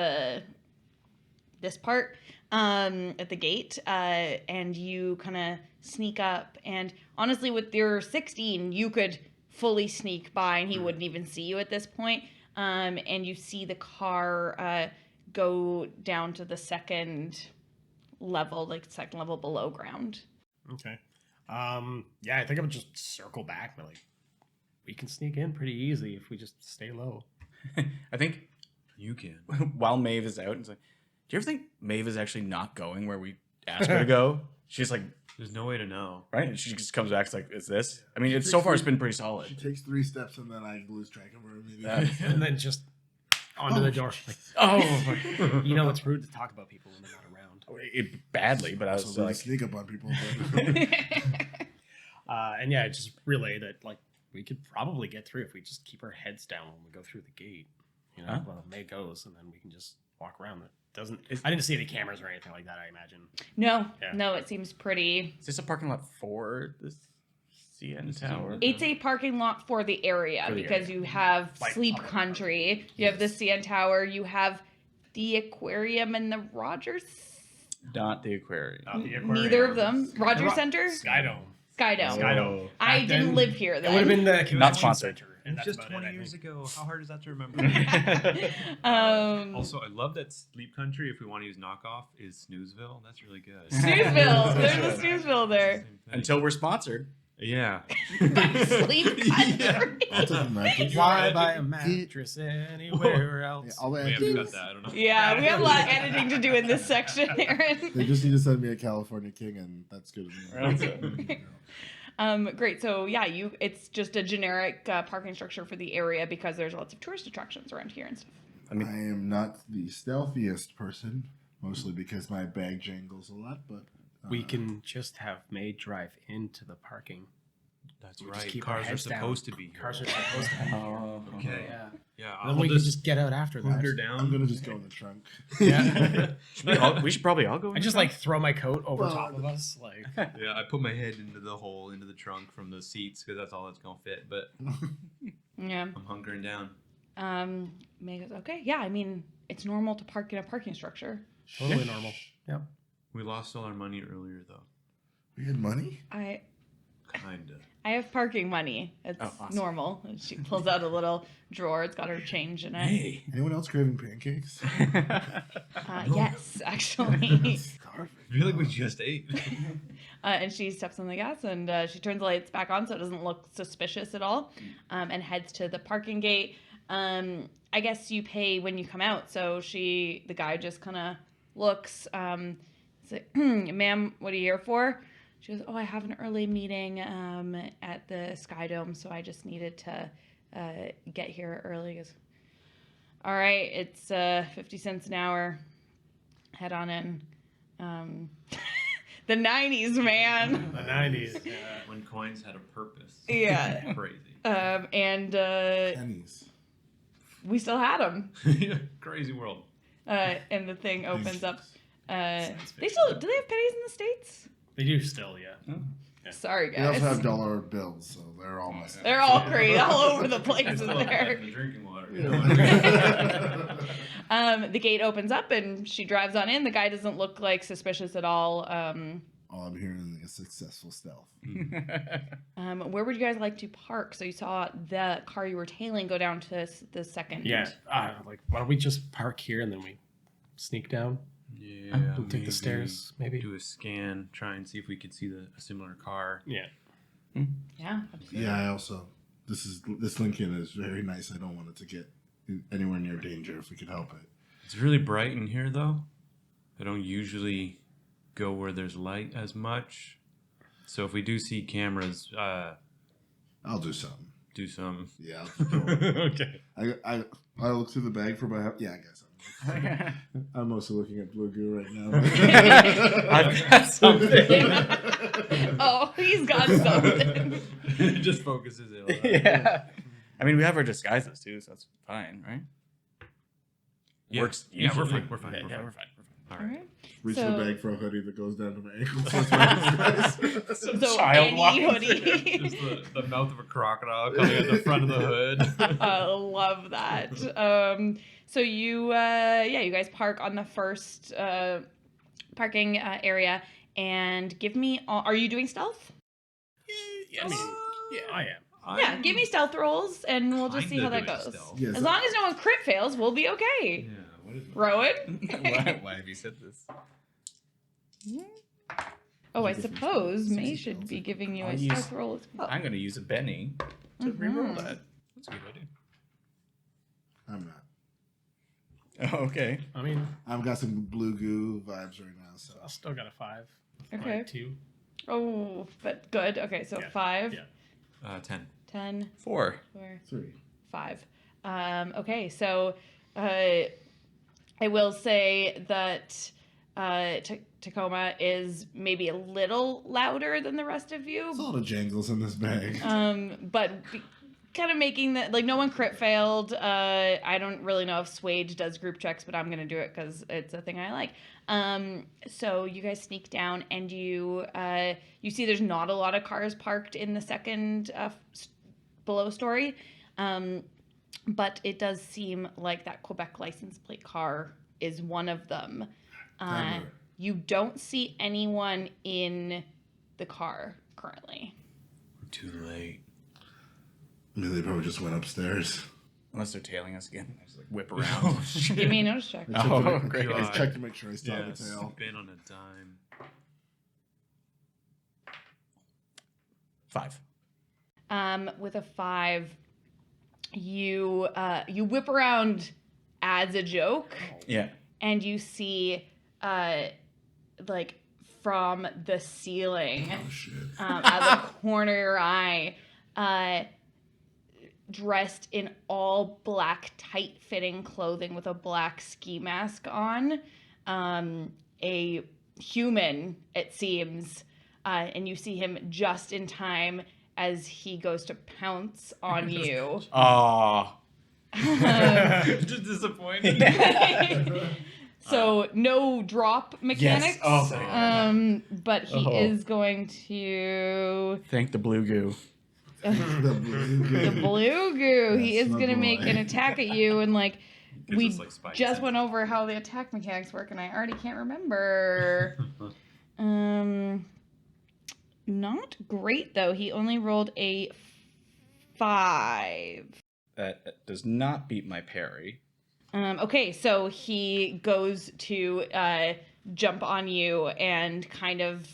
this part at the gate, and you kind of sneak up. And honestly, with your 16, you could fully sneak by, and he wouldn't even see you at this point. And you see the car go down to the second level below ground. Okay. Yeah, I think I would just circle back. But like, we can sneak in pretty easy if we just stay low. I think You can. while Maeve is out, it's like, do you ever think Maeve is actually not going where we asked her to go? She's like, There's no way to know. right? And she just comes back, it's like, is this? I mean, so far it's been pretty She solid. takes 3 steps and then I lose track of her immediately. And then just onto the door. Like, Oh, you know, it's rude to talk about people when they're not around. badly, but I was So like, sneak up on people. And yeah, just relay that like we could probably get through if we just keep our heads down when we go through the gate. You know, well, May goes, and then we can just walk around. I didn't see any cameras or anything like that. I imagine. No, Yeah. no, it seems pretty. is this a parking lot for the CN Tower? It's a parking lot for the area For the because area. you have Like Sleep public Country, you have the CN Tower, you have the aquarium and the Rogers. Not the aquarium. Not the aquarium. Neither of them. Rogers Center? Skydome. Skydome. Skydome. I Back didn't then, live here It then. would have been the convention sponsored. center. It And was that's just about 20 it, I years think. ago. How hard is that to remember? Also, I love that Sleep Country, if we want to use knockoff, is Snoozeville. That's really good. Snoozeville. There's a Snoozeville there. Until we're sponsored. Yeah. Sleep Country. I'll take the mattress. Why buy a mattress anywhere else? Yeah, all they We have to haven't do got is, that. I don't know. Yeah, we have a lot of editing to do in this section, Aaron. they just need to send me a California King, and that's good enough. Great. So yeah, it's just a generic parking structure for the area because there's lots of tourist attractions around here and stuff. I am not the stealthiest person, mostly because my bag jangles a lot, but We can just have May drive into the parking. That's We just right. keep our Cars are heads down. supposed to be here. Cars are supposed to. Oh, Okay. Yeah. Yeah. And then we can just get out after that. her I'm down. gonna just go in the trunk. Yeah. we should probably all go. I just like throw my coat over Well, top of us, like. Yeah, I put my head into the hole, into the trunk from the seats because that's all that's gonna fit. But Yeah. I'm hunkering down. May goes, okay. Yeah, I mean, it's normal to park in a parking structure. Totally normal. Yep. We lost all our money earlier, though. We had money? I Kinda. have parking money. It's awesome. normal. And she pulls out a little drawer. It's got her change in it. Hey. Anyone else craving pancakes? Yes, actually. Perfect. I feel like we just ate. And she steps on the gas and she turns the lights back on so it doesn't look suspicious at all, and heads to the parking gate. I guess you pay when you come out. So the guy just kind of looks. He's like, "Ma'am, what are you here for?" She goes, "Oh, I have an early meeting at the Skydome, so I just needed to get here early." He goes, "All right, it's 50 cents an hour. Head on in." The 90s, man. The 90s. Yeah. When coins had a purpose. Yeah. Crazy. And Pennies. we still had them. Crazy world. And the thing opens up. Do they have pennies in the States? They do still, yeah. Sorry, We guys. also have dollar bills, so they're all messed up. They're all crazy, all over the place I in still have there. the drinking water. The gate opens up and she drives on in. The guy doesn't look like suspicious at all. All I'm hearing is successful stealth. Where would you guys like to park? So you saw the car you were tailing go down to the second. Yeah. Like, why don't we just park here and then we sneak down? Yeah. We'll take the stairs, maybe. Do a scan, try and see if we could see a similar car. Yeah. Yeah, absolutely. Yeah, I also this Lincoln is very nice. I don't want it to get anywhere near danger if we could help it. It's really bright in here, though. I don't usually go where there's light as much. So if we do see cameras, I'll do something. do some. Yeah. I'll go. Okay. I look through the bag for my yeah. I guess I'm mostly looking at blue goo right now. I've got something. Oh, he's got something. It just focuses in on that. Yeah. I mean, we have our disguises too, so that's fine, right? Yeah. Works Yeah, we're usually. fine. We're fine. Yeah, We're yeah, fine. we're fine. All All right. right. Reach So- in the bag for a hoodie that goes down to my ankles. So that's my So Child any walking hoodie. Just the mouth of a crocodile coming out the front of the hood. I love that. So you guys park on the first parking area and give me. Are you doing stealth? I mean, yeah, I am. Yeah, give me stealth rolls and we'll just see Kinda how that doing goes. stealth. Yes. As long as no one crit fails, we'll be okay. Yeah. What is Rowan? Why have you said this? Oh, I suppose May should be giving you a I'll stealth use- roll as well. I'm going to use a Benny to Mhm. reroll that. That's a good idea. I'm not. Oh, okay. I mean, I've got some blue goo vibes right now. So I still got a 5. Okay. Like 2. Oh, but good. Okay, so Yeah, 5, yeah. 10. 10, 4. 4, 3. 5. Okay, so I will say that Tacoma is maybe a little louder than the rest of you. There's a lot of jangles in this bag. But kind of making that, like, no one crit failed. I don't really know if Swage does group checks, but I'm going to do it because it's a thing I like. So you guys sneak down and you see there's not a lot of cars parked in the second below story. But it does seem like that Quebec license plate car is one of them. You don't see anyone in the car currently. We're too late. I mean, they probably just went upstairs. Unless they're tailing us again. I just like whip around. Give me a notice check. Great. I checked to make sure I still have a Yes, tail. spin on a dime. 5. With a 5, you whip around as a joke. Yeah. And you see, like, from the ceiling, Oh, shit. out of the corner of your eye, dressed in all black, tight-fitting clothing with a black ski mask on, a human, it seems, and you see him just in time as he goes to pounce on you. Aw. Just disappointed. So no drop mechanics. Yes. Oh, thank but he is going to Thank the blue goo. The blue goo. He Yes, is my going to make boy. an attack at you, and like Gives we us, like, spikes. just went over how the attack mechanics work, and I already can't remember. Not great though. He only rolled a 5. That does not beat my parry. Okay, so he goes to jump on you and kind of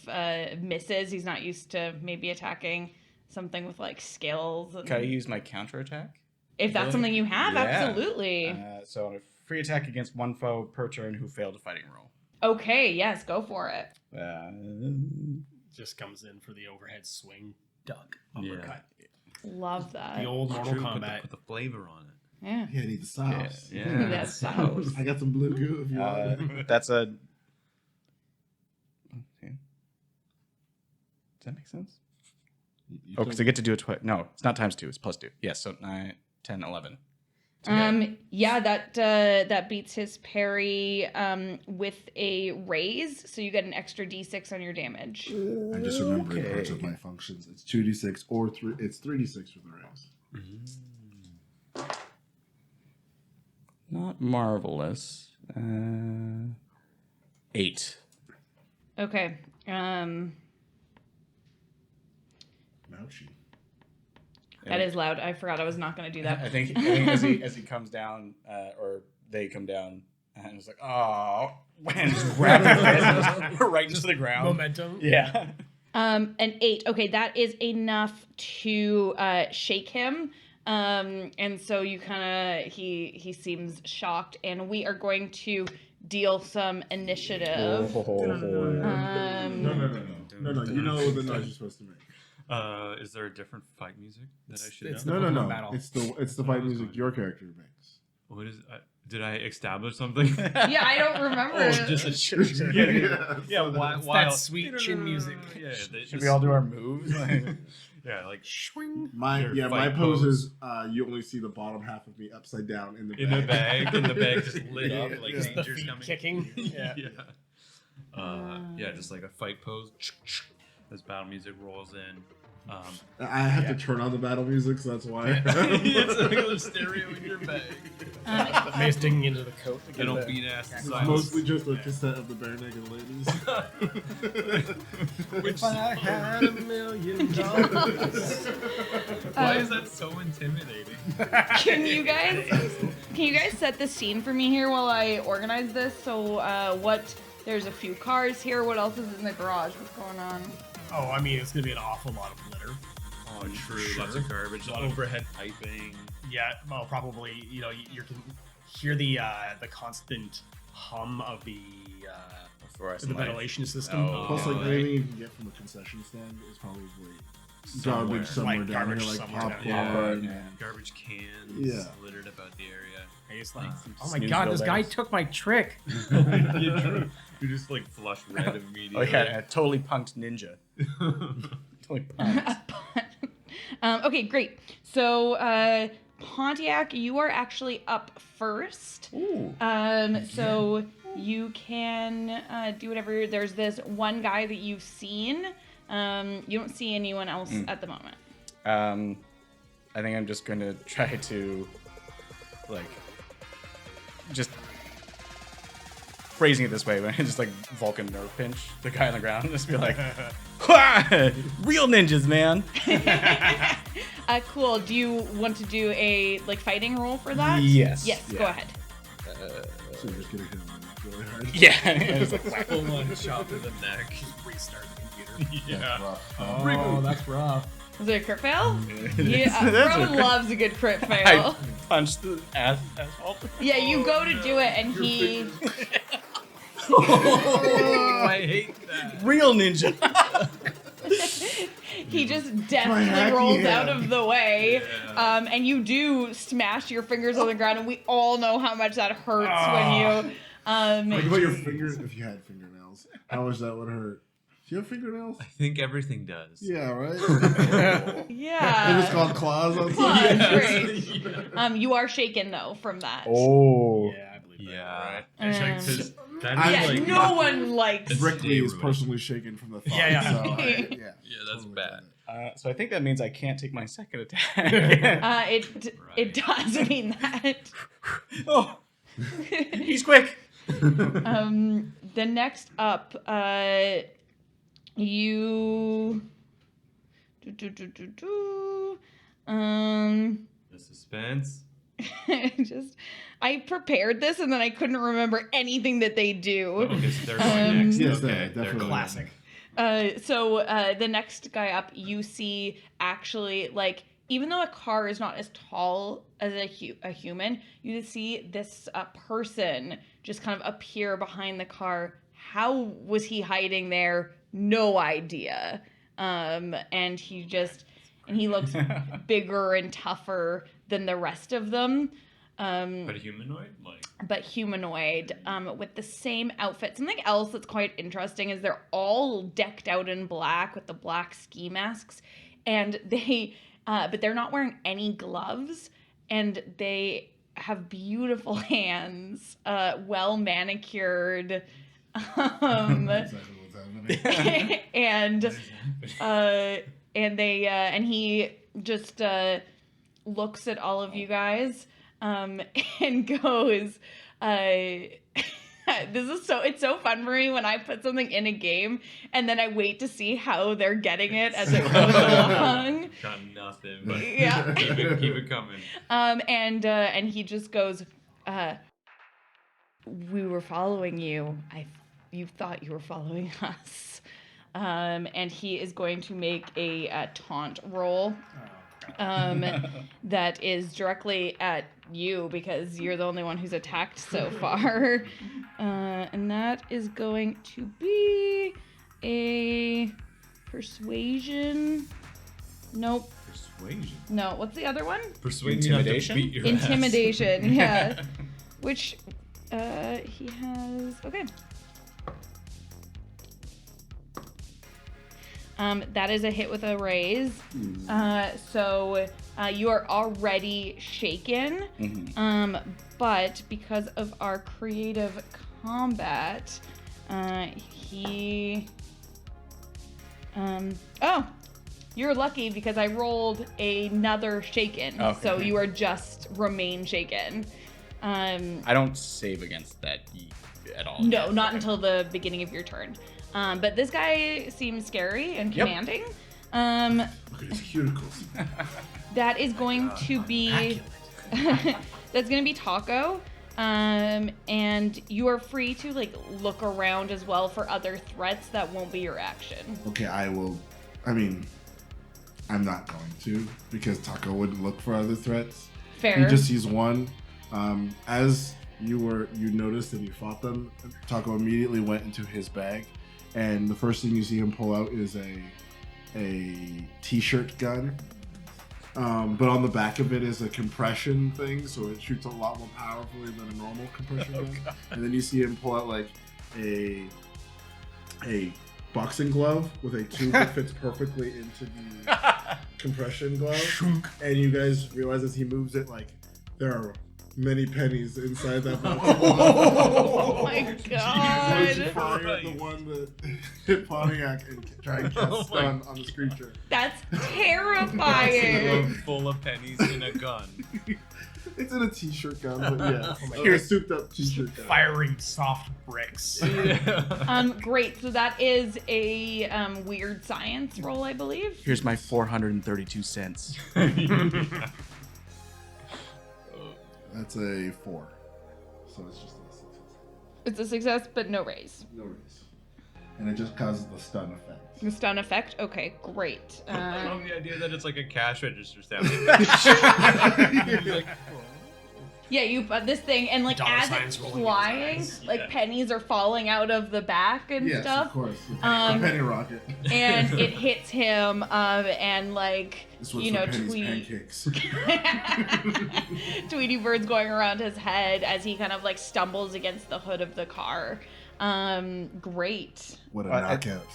misses. He's not used to maybe attacking something with like skills. And Can I use my counterattack? if that's something you have, Yeah. absolutely. So a free attack against one foe per turn who failed a fighting roll. Okay, yes, go for it. Just comes in for the overhead swing, duck, Yeah. uppercut. Love that. The old Mortal True, Kombat. put the flavor on it. Yeah. Yeah, I need the sauce. Yeah. That sauce. I got some blue goo if you want. That's a... Okay. Does that make sense? You Oh, because I get to do it twice. No, it's not times 2. It's plus 2. Yes, so 9, 10, 11. Yeah, that beats his parry with a raise, so you get an extra d6 on your damage. I'm just remembering parts of my functions. It's 2d6 or 3. It's 3d6 with the raise. Not marvelous. 8. Okay. Ouchie. That is loud. I forgot I was not going to do that. I think as he comes down, or they come down, and it's like, oh, and just grab his head right into the ground. Momentum. Yeah. An 8. Okay, that is enough to shake him. And so you kind of he seems shocked, and we are going to deal some initiative. No. You know the noise you're supposed to make. Is there a different fight music that I should it's know? the No. Pokemon battle. It's the fight music your character makes. What is? Did I establish something? Yeah, I don't remember. Oh, just a yeah. Why? It's that sweet chin music. Yeah. Should we all do our moves? Yeah, like Swing. My Your my fight pose pose. is you only see the bottom half of me upside down in the in the bag. bag, just lit up, like Yeah. The danger's feet coming. kicking. Yeah. Yeah, just like a fight pose. As battle music rolls in. I have to turn on the battle music, so that's why. It's a little stereo in your bag. May's digging into the coat. to They get don't the- beat ass in It's silence. mostly just a cassette of the bare naked ladies. If I had $1 million. Why is that so intimidating? Can you guys set the scene for me here while I organize this? So there's a few cars here. What else is in the garage? What's going on? Oh, I mean, it's gonna be an awful lot of litter. Oh, true. Sure. Lots of garbage. Lot of- Overhead piping. Yeah, well, probably. You know, you can hear the constant hum of the ventilation system. Oh. Plus, like right. anything you can get from a concession stand is probably garbage somewhere Like down garbage here, like somewhere down popcorn. here. Yeah. Garbage cans Yeah. littered about the area. I just like, Some oh my snooze god, this guy builders. took my trick. You just like flush red immediately. Oh yeah, totally punked ninja. Totally punked. Okay, great. So, Pontiac, you are actually up first. Ooh. So you can do whatever. There's this one guy that you've seen. You don't see anyone else at the moment. I think I'm just gonna try to, like, just phrasing it this way, but just like Vulcan nerve pinch the guy on the ground, just be like, "Ha! Real ninjas, man." Cool. Do you want to do a like fighting roll for that? Yes. Yes. Yeah. Go ahead. So you're just gonna hit him really hard. Yeah. Just like, whack. Full on shot to the neck. Restart the computer. That's rough. Oh, that's rough. Was it a crit fail? That's Rowan a- loves a good crit I fail. punched the asphalt. Yeah, you go to do it, and he. Oh, I hate that. Real ninja. He just My deftly hacky rolls hand. out of the way, Yeah. and you do smash your fingers on the ground, and we all know how much that hurts when you. Think about your fingers. If you had fingernails, how much that would hurt. Do you have fingernails? I think everything does. Yeah, right. Yeah. They're just called claws on Claws, something. great. You are shaken though from that. Oh. Yeah, I believe that. Yeah. Um, Because that I- is Yeah, like no one likes. It's Brickley is ruined. personally shaken from the thought. Yeah, yeah. So, yeah, Yeah, that's totally bad. get it. So I think that means I can't take my second attack. It does mean that. Oh, he's quick. The next up, you. The suspense. I prepared this and then I couldn't remember anything that they do. Oh, because they're going next. Yes, okay, they're they're definitely going Classic. So the next guy up, you see actually like even though a car is not as tall as a human, you see this person just kind of appear behind the car. How was he hiding there? No idea. And he looks bigger and tougher than the rest of them. But humanoid, like. But humanoid, with the same outfit. Something else that's quite interesting is they're all decked out in black with the black ski masks, and but they're not wearing any gloves, and they have beautiful hands, well manicured, That's exactly what's happening. and he just looks at all of you guys. And goes, it's so fun for me when I put something in a game and then I wait to see how they're getting it as it goes along. Got nothing, but Yeah. keep it coming. And he just goes, we were following you. You thought you were following us. And he is going to make a taunt roll. That is directly at you because you're the only one who's attacked so far. And that is going to be a persuasion. Nope. Persuasion. No, what's the other one? Persuade me not to Intimidation? beat your ass. Intimidation, yeah. Which he has. Okay. That is a hit with a raise. So you are already shaken. But because of our creative combat, you're lucky because I rolled another shaken. Okay. So you are just remain shaken. I don't save against that at all. No, not until the beginning of your turn. But this guy seems scary and Yep. commanding. Look at his cuticles. That is going to be that's going to be Taco. And you are free to like look around as well for other threats that won't be your action. Okay, I will. I mean, I'm not going to because Taco wouldn't look for other threats. Fair. He just sees one. As you noticed that he fought them, Taco immediately went into his bag, and the first thing you see him pull out is a t-shirt gun, But on the back of it is a compression thing, so it shoots a lot more powerfully than a normal compression gun. God. And then you see him pull out like a boxing glove with a tube that fits perfectly into the compression glove. And you guys realize as he moves it, like there are many pennies inside that boxing glove. Oh my god. The one that hit Pontiac and try and cast stun on the creature. That's terrifying. Full of pennies in a gun. It's in a t-shirt gun, but yeah. Oh my Like a God. souped up t-shirt gun. Firing soft bricks. Great. So that is a weird science roll, I believe. Here's my 432 cents. That's a 4. So it's just a success. It's a success, but no raise. No raise. And it just causes the stun effect. The stun effect? Okay, great. I love the idea that it's like a cash register sound. Yeah, you this thing, and like Dollar as signs it's rolling in flying, his eyes. like Yeah. pennies are falling out of the back and Yes, stuff. of course. The Um, penny rocket. And it hits him, and like, This one's you for know, Penny's pancakes. Tweety Bird's going around his head as he kind of like stumbles against the hood of the car. Great. What a I- knockout.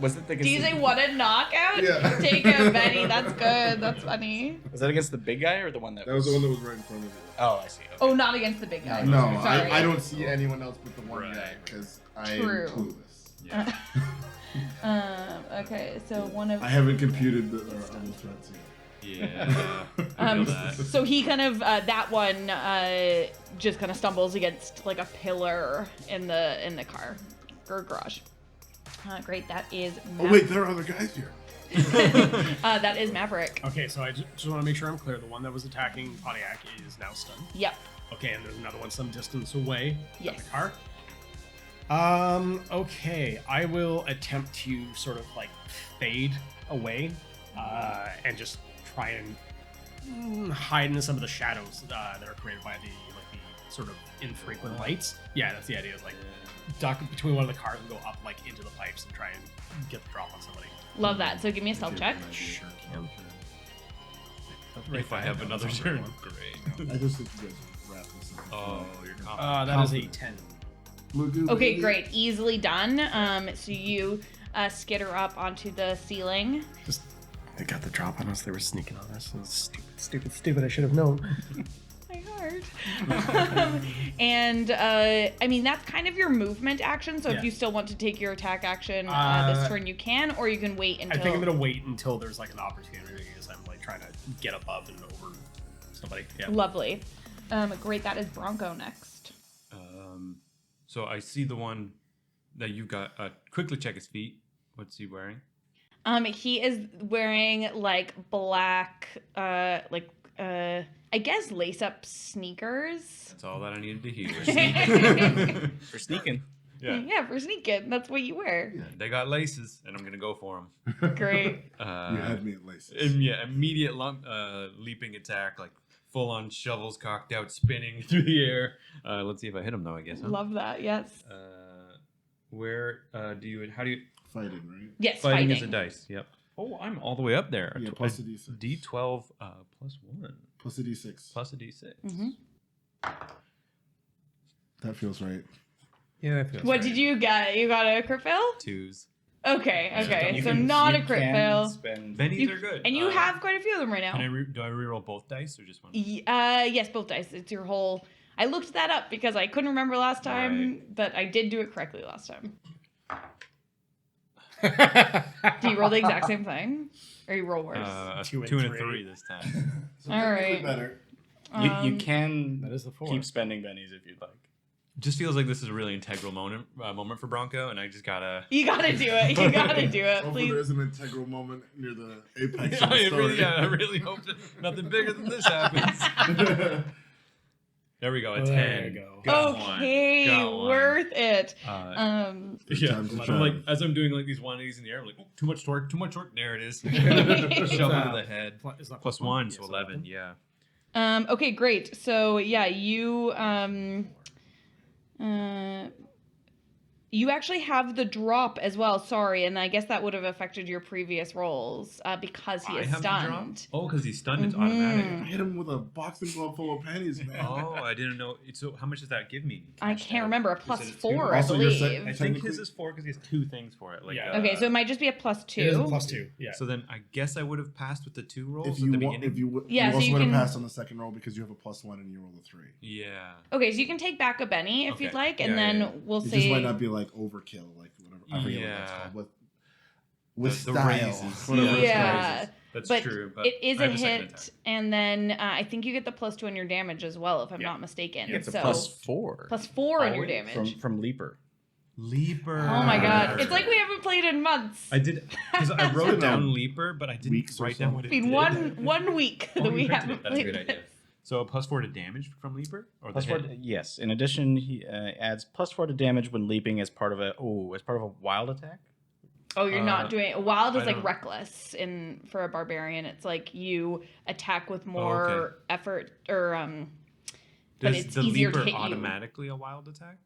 Was it Do you say what a knockout? Yeah. Take it, Betty. That's good. That's funny. Was that against the big guy or the one that? That was the one that was right in front of you. Oh, I see. Okay. Oh, not against the big guy. No, Sorry. I don't see anyone else but the one Right. guy because I am True. clueless. Yeah. Okay, so one of I haven't computed the other threats yet. Yeah. I feel that. so he kind of that one just kind of stumbles against like a pillar in the car or garage. Great, that is Oh wait, there are other guys here. that is Maverick. Okay, so I just want to make sure I'm clear. The one that was attacking Pontiac is now stunned. Yep. Okay, and there's another one some distance away. Yes. In the car. Okay, I will attempt to sort of like fade away, and just try and hide in some of the shadows that are created by the sort of infrequent lights. Yeah, that's the idea. Is like duck between one of the cars and go up like into the pipes and try and get the drop on somebody. Love that. So give me a stealth check. Sure can. If I have another turn, great. I just think you guys wrap this up. Oh, you're That is a 10. Okay, great. Easily done. So you skitter up onto the ceiling. Just they got the drop on us. They were sneaking on us. It was stupid. I should have known. My heart. And I mean that's kind of your movement action. So Yeah. if you still want to take your attack action this turn, you can, or you can wait until. I think I'm gonna wait until there's like an opportunity because I'm like trying to get above and over somebody. Yeah. Lovely. Great. That is Bronco next. So I see the one that you got. Quickly check his feet. What's he wearing? He is wearing like black, I guess lace-up sneakers. That's all that I needed to hear. For sneaking. Yeah. Yeah, for sneaking. That's what you wear. They got laces, and I'm gonna go for them. Great. You had me at laces. Immediate leaping attack, like full on shovels cocked out, spinning through the air. Let's see if I hit him though. I guess. Huh? Love that. Yes. Where do you? How do you? Fighting, right? Yes. Fighting Fighting. is a dice. Yep. Oh, I'm all the way up there. Yeah, plus a D6. D12 plus 1 Plus a D6. plus a D6. Mhm. That feels right. Yeah. What did you get? You got a crit fail? 2s. Okay. Okay. You So can- not you a crit can fail. spend- Bennies You- are good. And you have quite a few of them right now. Do I reroll both dice or just one? Yes, both dice. It's your whole. I looked that up because I couldn't remember last time, but I did do it correctly last time. Do you roll the exact same thing, or you roll worse? Two and a 3 this time. So All technically right. better. You can That is the 4. keep spending bennies if you'd like. Just feels like this is a really integral moment for Bronco, and I just gotta. You gotta do it. You gotta do it, Hopefully please. there's an integral moment near the apex Yeah, of the story. I really hope that nothing bigger than this happens. There we go. A 10. There you go. Got one. Okay, Got one. worth it. Yeah, times the I'm like charm. as I'm doing like these 180s in the air, I'm like, oh, too much torque. There it is. Shove into the head. Is that Plus 1, so Yes, 11. Yeah. Okay, great. So yeah, you You actually have the drop as well. Sorry, and I guess that would have affected your previous rolls because he I is have the drop? stunned. Oh, because he's stunned, it's I automatic. hit him with a boxing glove full of pennies, man. Oh, I didn't know. So how much does that give me? I can't remember. A plus it a two? 4, I Also, you're believe. set- I think Technically- his is 4 because he has 2 things for it. Like, Yeah. Okay, so it might just be a plus 2. It is a +2. Yeah. So then I guess I would have passed with the 2 rolls If at you the want, beginning. if you Yeah, you so also you would have can- passed on the second roll because you have a +1 and you roll a 3. Yeah. Okay, so you can take back a Benny if Okay. you'd like, and Yeah, then yeah. we'll It say. just might not be like overkill, like whatever. I forget what that's Yeah. called. With The style. raises. Whatever it's Yeah. called. That's But true. But it is I a have second hit, attack. and then I think you get the +2 on your damage as well, if I'm Yeah. not mistaken. It's a so +4. +4 on your Always damage. from Leaper. Leaper. Oh my god, it's like we haven't played in months. I did because I wrote Been down a Leaper, but I didn't weeks or write down what It's it been did. one week Oh, that you we printed haven't it. That's a played great this. idea. So a +4 to damage from Leaper, or the +4. hit? Yes. In addition, he adds +4 to damage when leaping as part of a wild attack. Oh, you're not doing wild is I like don't- reckless for a barbarian. It's like you attack with more effort or but Does it's the easier Leaper to hit automatically a wild attack?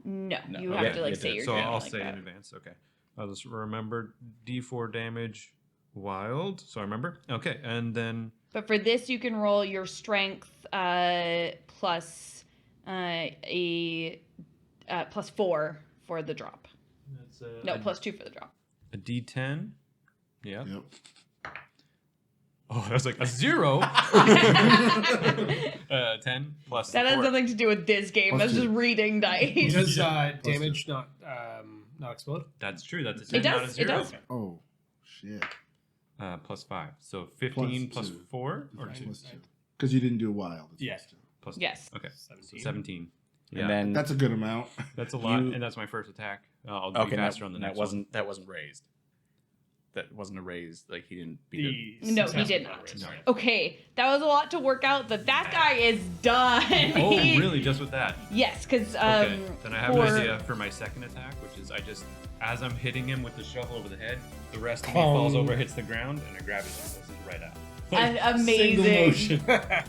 you. No, No. you Okay. have to like You say do. you're So doing I'll it like say that. in advance. Okay. I'll just remember D4 damage wild. So I remember. Okay, and then But for this, you can roll your strength plus a +4 for the drop. that's No, +2 for the drop. a D10. Yeah. Yep. Oh, that's like a 0. 10 plus That has 4. nothing to do with this game. Plus That's two. just reading dice. Does Yeah. damage not explode? That's true. That's a 10, It not a does. 0. It does. Oh, shit. Plus 5. So 15 Plus plus two. 4 or It's 2? +2. Because you didn't do wild. It's Yeah. +2. Plus Yes. Okay. 17. 17. Yeah. And then That's a good amount. That's a lot, You- and that's my first attack. I'll be okay, faster on the next that wasn't raised. That wasn't a raise. Like he didn't beat it. The No, he success did was not. raised, No. right. Okay, that was a lot to work out. That guy is done. Oh, He- really? Just with that? Yes, because Okay. Then I have for- an idea for my second attack, which is as I'm hitting him with the shovel over the head, the rest of me Pong. falls over, hits the ground, and I grab his sunglasses right out. Amazing.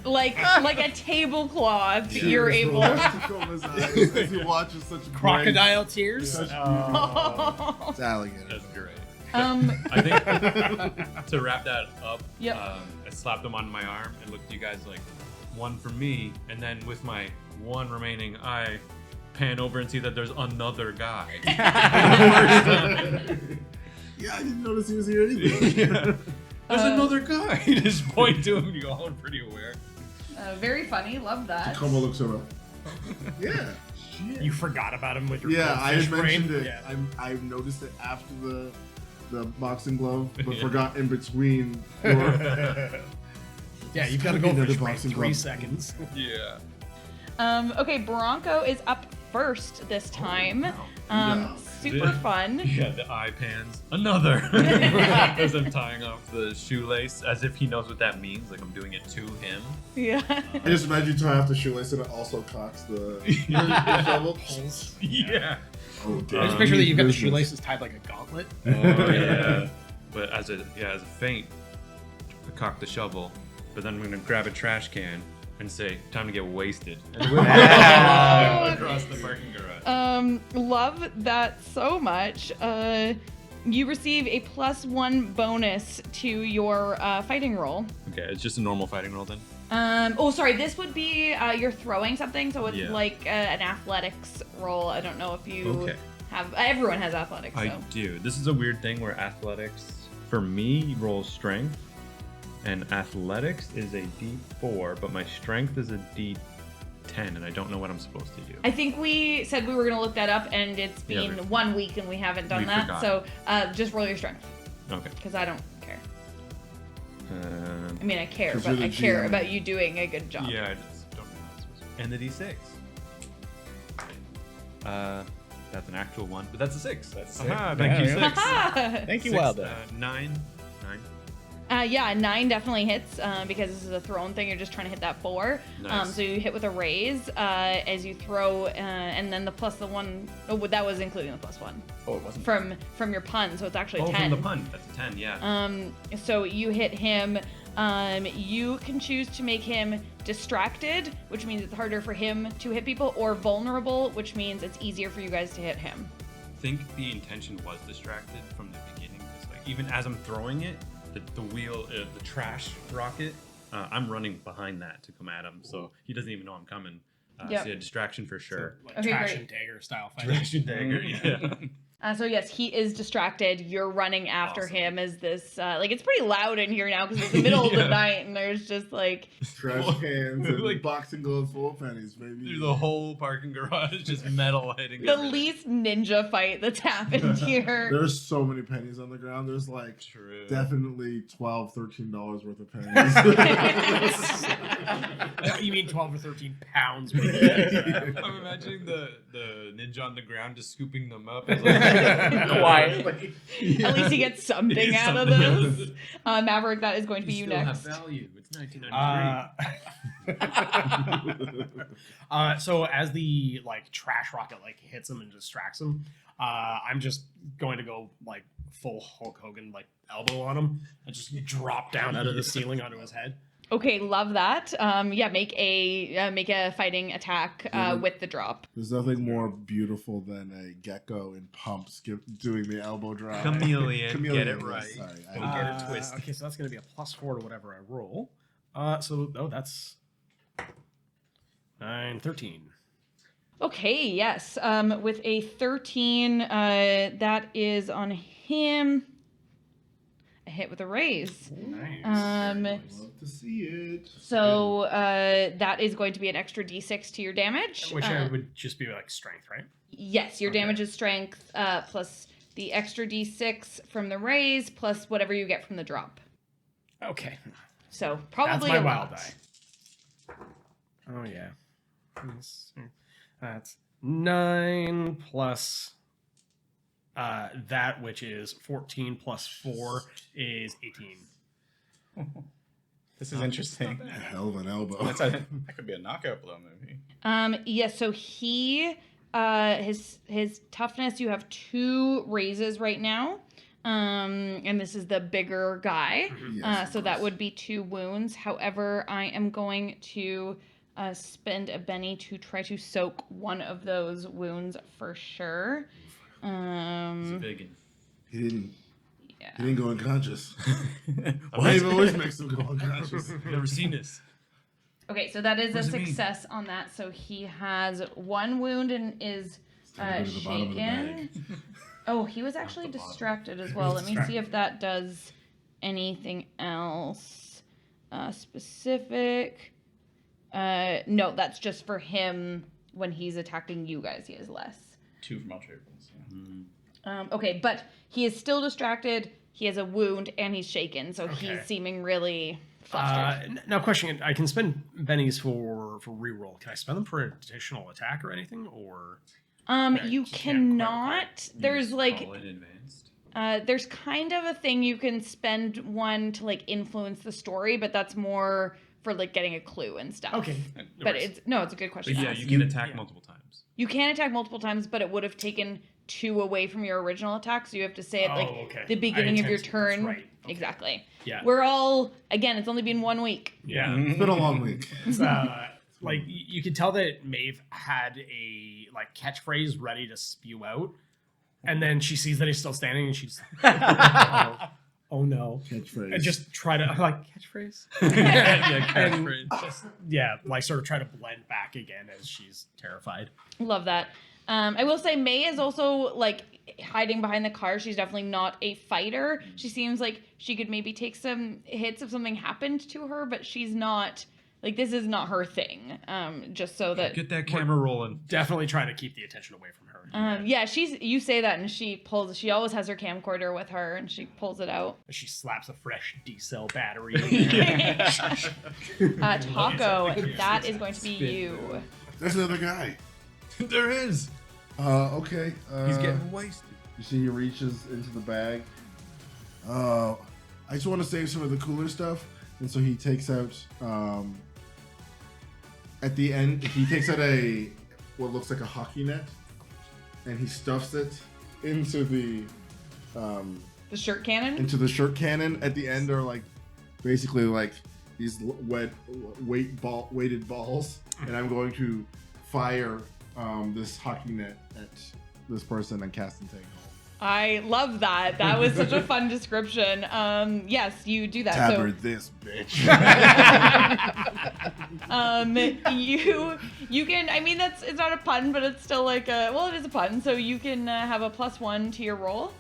like a tablecloth, Yeah. you're Tears able. roll down his eyes as he watches such a Crocodile tears. Such Oh. It's alligator. That's great. I I think to wrap that up, Yep. I slapped him on my arm and looked at you guys like, one for me, and then with my one remaining eye, pan over and see that there's another guy. Yeah, I didn't notice he was here either. Yeah. There's another guy. You just point to him and you go, oh, I'm pretty aware. very funny. Love that. Como looks around. Yeah. Shit. You forgot about him with your Yeah, I goldfish had mentioned brain. it. Yeah. I noticed it after the boxing glove, but Yeah. forgot in between. Your, Yeah, you've got to Gotta be go another for boxing 3 glove. seconds. Yeah. Okay, Bronco is up first this time. Yeah. Super fun. Yeah, the eye pans. Another. As I'm tying off the shoelace, as if he knows what that means. Like I'm doing it to him. Yeah. I just imagine you tie off the shoelace and it also cocks the shovel. Pulls. Yeah. Oh, I damn. just picture that you've got the Business. shoelaces tied like a gauntlet. Oh yeah. But as a feint, I cock the shovel. But then I'm gonna grab a trash can and say, "Time to get wasted." And whip across the parking garage. Love that so much. You receive a +1 bonus to your fighting roll. Okay, it's just a normal fighting roll then. Oh, sorry. This would be you're throwing something, so it's Yeah. like an athletics roll. I don't know if you Okay. have. Everyone has athletics. So. I do. This is a weird thing where athletics, for me, rolls strength, and athletics is a D4, but my strength is a D10, and I don't know what I'm supposed to do. I think we said we were going to look that up, and it's Yeah, been we- 1 week, and we haven't done we that. forgot. So just roll your strength, Okay. because I don't care. Um, I mean, I care, 'Cause but you're the I care GM. about you doing a good job. yeah, I just don't know how it's supposed to. And the D6. That's an actual one, but that's a 6. That's Aha, sick. thank you, Yeah, 6. Ha-ha! Thank you, 6, Wilder. 9. Yeah, 9 definitely hits because this is a thrown thing. You're just trying to hit that 4. Nice. So you hit with a raise as you throw, and then the +1. Oh, that was including the +1 Oh, it wasn't. from your pun. So it's actually Oh, 10. from the pun. That's a 10, yeah. So you hit him. You can choose to make him distracted, which means it's harder for him to hit people, or vulnerable, which means it's easier for you guys to hit him. think the intention was distracted from the beginning. Because like even as I'm throwing it, the wheel, the trash rocket, I'm running behind that to come at him, so he doesn't even know I'm coming. Yep. So yeah, distraction for sure. Like Okay, trash great. and dagger style fighting. Trash and dagger, yeah. So yes, he is distracted. You're running after Awesome. him as this, like it's pretty loud in here now because it's the middle of the Yeah. night and there's just like Trash cans and Like- boxing gloves full of pennies, baby. Through the whole parking garage, just metal hitting. the everything. least ninja fight that's happened here. There's so many pennies on the ground. There's like True. definitely $12, $13 worth of pennies. You mean 12 or 13 pounds? I'm imagining the ninja on the ground just scooping them up. It's like, Quietly. At least he gets something out of this. Maverick, that is going to be you still next. have value. It's 1993. So as the like trash rocket like hits him and distracts him, I'm just going to go like full Hulk Hogan like elbow on him and just drop down out of the ceiling onto his head. Okay, love that. Yeah, make a fighting attack with the drop. There's nothing more beautiful than a gecko in pumps doing the elbow drop. Chameleon, get it yes, right. Sorry, Don't get it twisted. Okay, so that's going to be a +4 to whatever I roll. That's 9, 13. Okay, yes. With a 13, that is on him. A hit with a raise. Nice. Love to see it. So that is going to be an extra d6 to your damage. Which would just be like strength, right? Yes, your Okay. damage is strength plus the extra d6 from the raise plus whatever you get from the drop. Okay. So probably That's a my lot. wild die. Oh yeah. That's 9 plus that, which is 14 plus 4 is 18. This is interesting. A hell of an elbow. That could be a knockout blow movie. Yeah, so he his toughness, you have 2 raises right now. And this is the bigger guy. Yes, So of that course. would be 2 wounds. However, I am going to spend a Benny to try to soak one of those wounds for sure. It's a big one. He didn't Yeah. go unconscious. What? Dave always makes him go unconscious. Never seen this. Okay, so that is What a does it mean? success on that. So he has 1 wound and is Time to go to the bottom of the shaken. Oh, he was actually the bottom. distracted as well. Let me see if that does anything else specific. No, that's just for him when he's attacking you guys. He has less. 2 from all triples. Yeah. Okay, but he is still distracted. He has a wound and he's shaken, so Okay. he's seeming really flustered. Now, question: I can spend bennies for reroll. Can I spend them for an additional attack or anything? Or You just can't quite cannot. There's like Call it advanced. there's kind of a thing you can spend one to like influence the story, but that's more for like getting a clue and stuff. okay, But it's a good question. But to yeah, ask. you can attack multiple times. You can attack multiple times, but it would have taken 2 away from your original attack, so you have to say it like okay. the beginning of your That's turn. right. Okay. Exactly. Yeah. We're all again. It's only been 1 week. Yeah. It's been a long week. It's, like you could tell that Maeve had a like catchphrase ready to spew out, and then she sees that he's still standing, and she's oh no, Catchphrase. and just try to like catchphrase. Yeah, And catchphrase. just, yeah, like sort of try to blend back again as she's terrified. Love that. I will say May is also like hiding behind the car. She's definitely not a fighter. She seems like she could maybe take some hits if something happened to her, but she's not like this is not her thing. Just so that Get that camera rolling. Definitely trying to keep the attention away from her. yeah, you say that and she always has her camcorder with her and she pulls it out. She slaps a fresh D-cell battery. Taco, that is going to be you. There's another guy. There is. Okay. He's getting wasted. You see, he reaches into the bag. I just want to save some of the cooler stuff, and so he takes out. At the end, he takes out what looks like a hockey net, and he stuffs it into the The shirt cannon? shirt cannon. At the end are like basically like these weighted balls, and I'm going to fire this hockey net at this person and cast Entangle. I love that. That was such a fun description. Yes, you do that. Tabard this bitch. You can. I mean, it's not a pun, but it's still like a. Well, it is a pun. So you can have a +1 to your roll.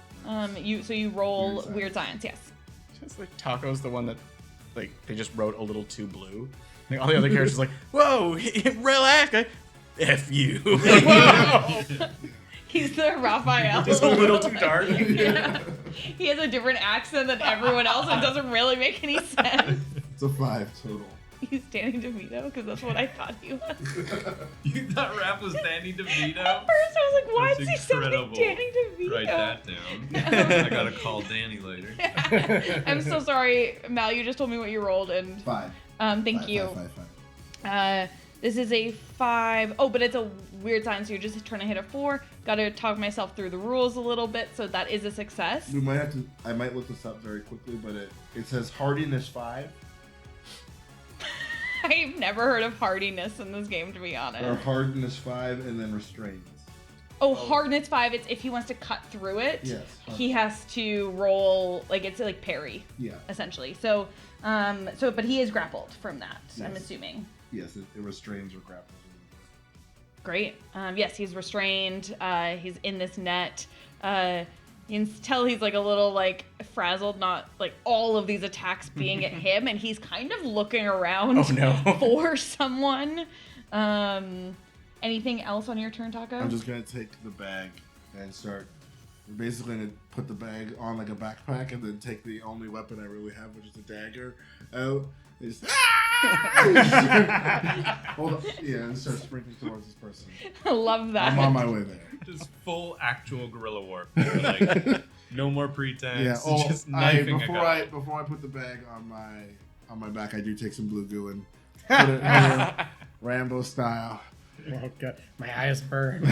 You roll weird science. Yes. Just like Taco's the one that, like, they just wrote a little too blue. Like all the other characters, like, whoa, relax, F you. Whoa. He's the Raphael. Just a little too dark. Yeah. He has a different accent than everyone else. It doesn't really make any sense. It's a 5 total. He's Danny DeVito, because that's what I thought he was. You thought Raph was Danny DeVito? At first, I was like, why is That's he sounding incredible. Danny DeVito? Write that down. I gotta call Danny later. I'm so sorry, Mal. You just told me what you rolled, and 5. thank you. 5. This is a 5. Oh, but it's a weird sign, so you're just trying to hit a 4. Got to talk myself through the rules a little bit, so that is a success. We might have to. I might look this up very quickly, but it says hardiness 5. I've never heard of hardiness in this game, to be honest. Or hardness 5 and then restraints. Oh, hardness 5. It's if he wants to cut through it. Yes. He has to roll it's like parry. Yeah. Essentially. So, but he is grappled from that. I'm Yes. assuming. Yes, it restrains or grapples. Great. Yes, he's restrained. He's in this net. You can tell he's like a little like frazzled, not like all of these attacks being at him, and he's kind of looking around for someone. Anything else on your turn, Taco? I'm just gonna take the bag and start. Basically, gonna put the bag on like a backpack, and then take the only weapon I really have, which is a dagger, out. Just, hold up, yeah, and start sprinting towards this person. I love that. I'm on my way there. Just full actual guerrilla warfare. Like, no more pretense. Yeah. Just knifing Before a guy. I put the bag on my back, I do take some blue goo and put it in Rambo style. Oh god, my eyes burn.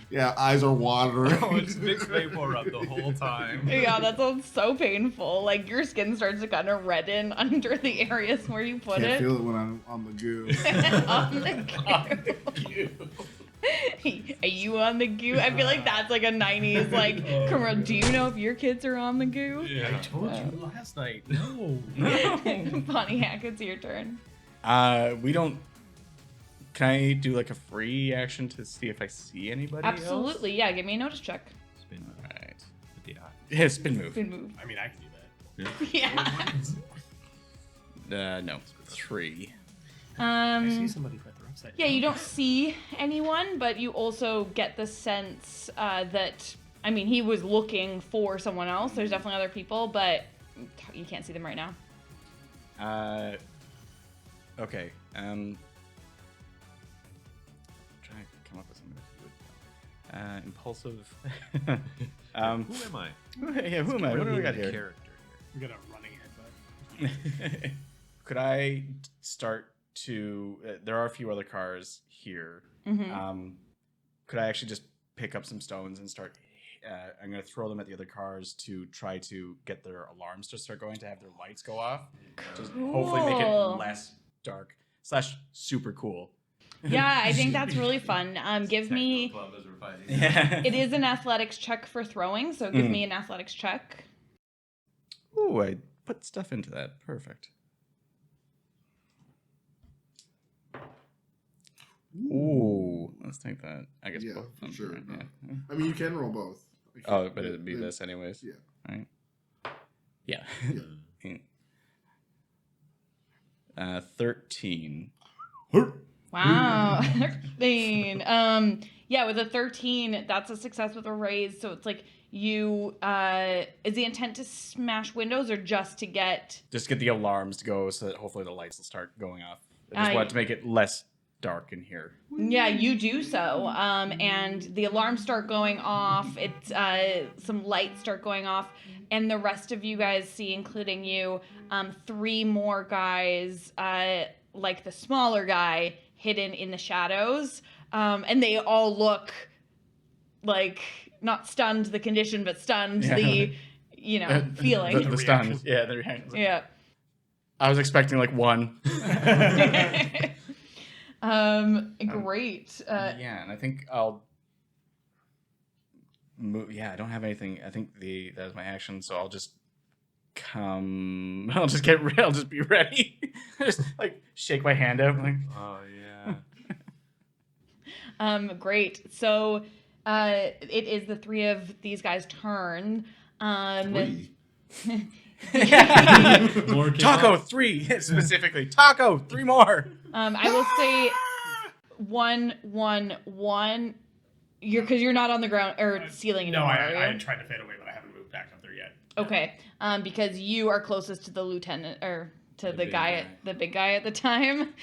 Yeah, eyes are watering. Oh, it's Vicks Vapor Rub the whole time. Yeah, that sounds so painful. Like your skin starts to kind of redden under the areas where you put Can't it. feel it when I'm on the goo. On the goo. Are you on the goo? I feel like that's like a 90s like commercial. Do you know if your kids are on the goo? Yeah. I told you last night. No. Pontiac, it's your turn. We don't. Can I do like a free action to see if I see anybody Absolutely, yeah. Give me a notice check. Spin move. Alright. With the eye. Yeah, spin move. Good move. I mean, I can do that. Yeah. No. 3. I see somebody put their upside Yeah, down. you don't see anyone, but you also get the sense that, I mean, he was looking for someone else. There's definitely other people, but you can't see them right now. Okay. Trying to come up with something that's good. Impulsive. Who am I? Yeah, who am I? What do we got here? Character We got a running headbutt. Could I start to? There are a few other cars here. Mm-hmm. Could I actually just pick up some stones and start? I'm going to throw them at the other cars to try to get their alarms to start going, to have their lights go off. Just hopefully make it Cool. less dark / super cool. Yeah, I think that's really fun. Give me. Club as we're fighting. Yeah. It is an athletics check for throwing, so give me an athletics check. Ooh, I put stuff into that. Perfect. Ooh, let's take that. I guess Yeah, both of for them, sure. right? No. Yeah. I mean, you can roll both. Oh, but it'd be this anyways. Yeah. Right. Yeah. Yeah. 13. Wow. 13. Yeah, with a 13, that's a success with a raise. So it's like you, is the intent to smash windows or just to get... Just get the alarms to go so that hopefully the lights will start going off. I just want to make it less dark in here. Yeah, you do so. And the alarms start going off. It's some lights start going off. And the rest of you guys see, including you, 3 more guys, like the smaller guy, hidden in the shadows. And they all look like, not stunned the condition, but stunned the, feeling. The stun. Yeah, the reaction. Yeah. I was expecting like 1. Great. Yeah, and I think I'll Yeah, I don't have anything. I think that is my action, so I'll just come. I'll just be ready. Just like shake my hand out. Like, Oh yeah. Great. So, it is the three of these guys' turn. Three. More Taco kickoff? 3 specifically. Taco 3 more. I will say 1, 1, 1. Because you're not on the ground or ceiling No, anymore. are I you? tried to fade away, but I haven't moved back up there yet. Okay. Because you are closest to the lieutenant or to the big guy, guy. the big guy at the time.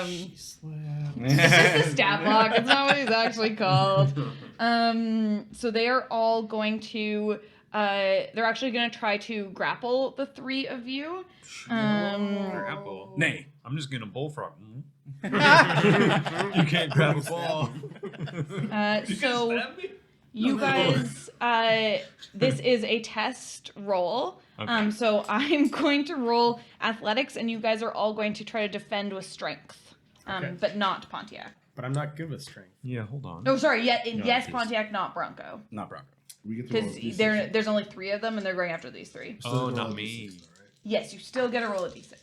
She slept. It's just a stat block. It's not what he's actually called. So they are all going to. They're actually going to try to grapple the three of you. Grapple. Nay. I'm just gonna bullfrog. You can't grab a ball. So you guys, this is a test roll. Okay. So I'm going to roll athletics, and you guys are all going to try to defend with strength, Okay. but not Pontiac. But I'm not good with strength. Yeah, hold on. Oh, sorry. Yeah, No, yes, it is. Pontiac, not Bronco, Not Bronco. We get to roll because a D6. there's only 3 of them, and they're going after these 3. Still Oh, roll not a me. D6 though, right? Yes, you still get a roll of d6.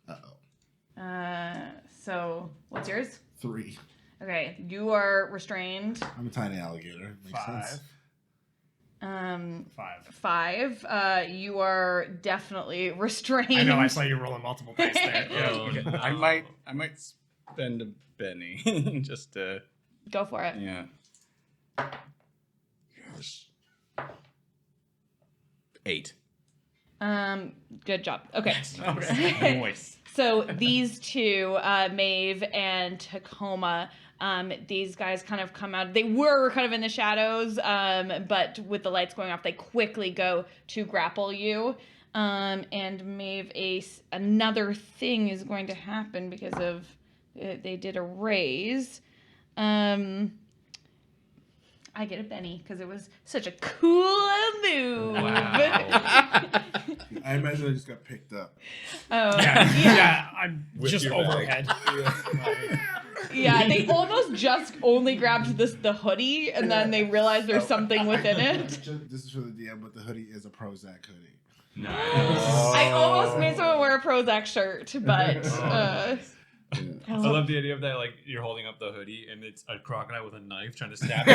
Uh-oh. So what's yours? 3. Okay, you are restrained. I'm a tiny alligator. Makes sense. 5. 5. You are definitely restrained. I know. I saw you rolling multiple dice there. Oh, Okay. no. I might spend a penny just to Go for it. yeah. Yes. 8. Good job. Okay. Okay. Nice. So these two, Maeve and Tacoma, these guys kind of come out. They were kind of in the shadows, but with the lights going off, they quickly go to grapple you. And Maeve, another thing is going to happen because of they did a raise. I get a Benny because it was such a cool move. Wow. I imagine I just got picked up. Yeah. I'm With just your overhead. Yeah, they almost just only grabbed the hoodie, and then they realized there's something within it. This is for the DM, but the hoodie is a Prozac hoodie. Nice. I almost made someone wear a Prozac shirt, but I love the idea of that, like, you're holding up the hoodie and it's a crocodile with a knife trying to stab you.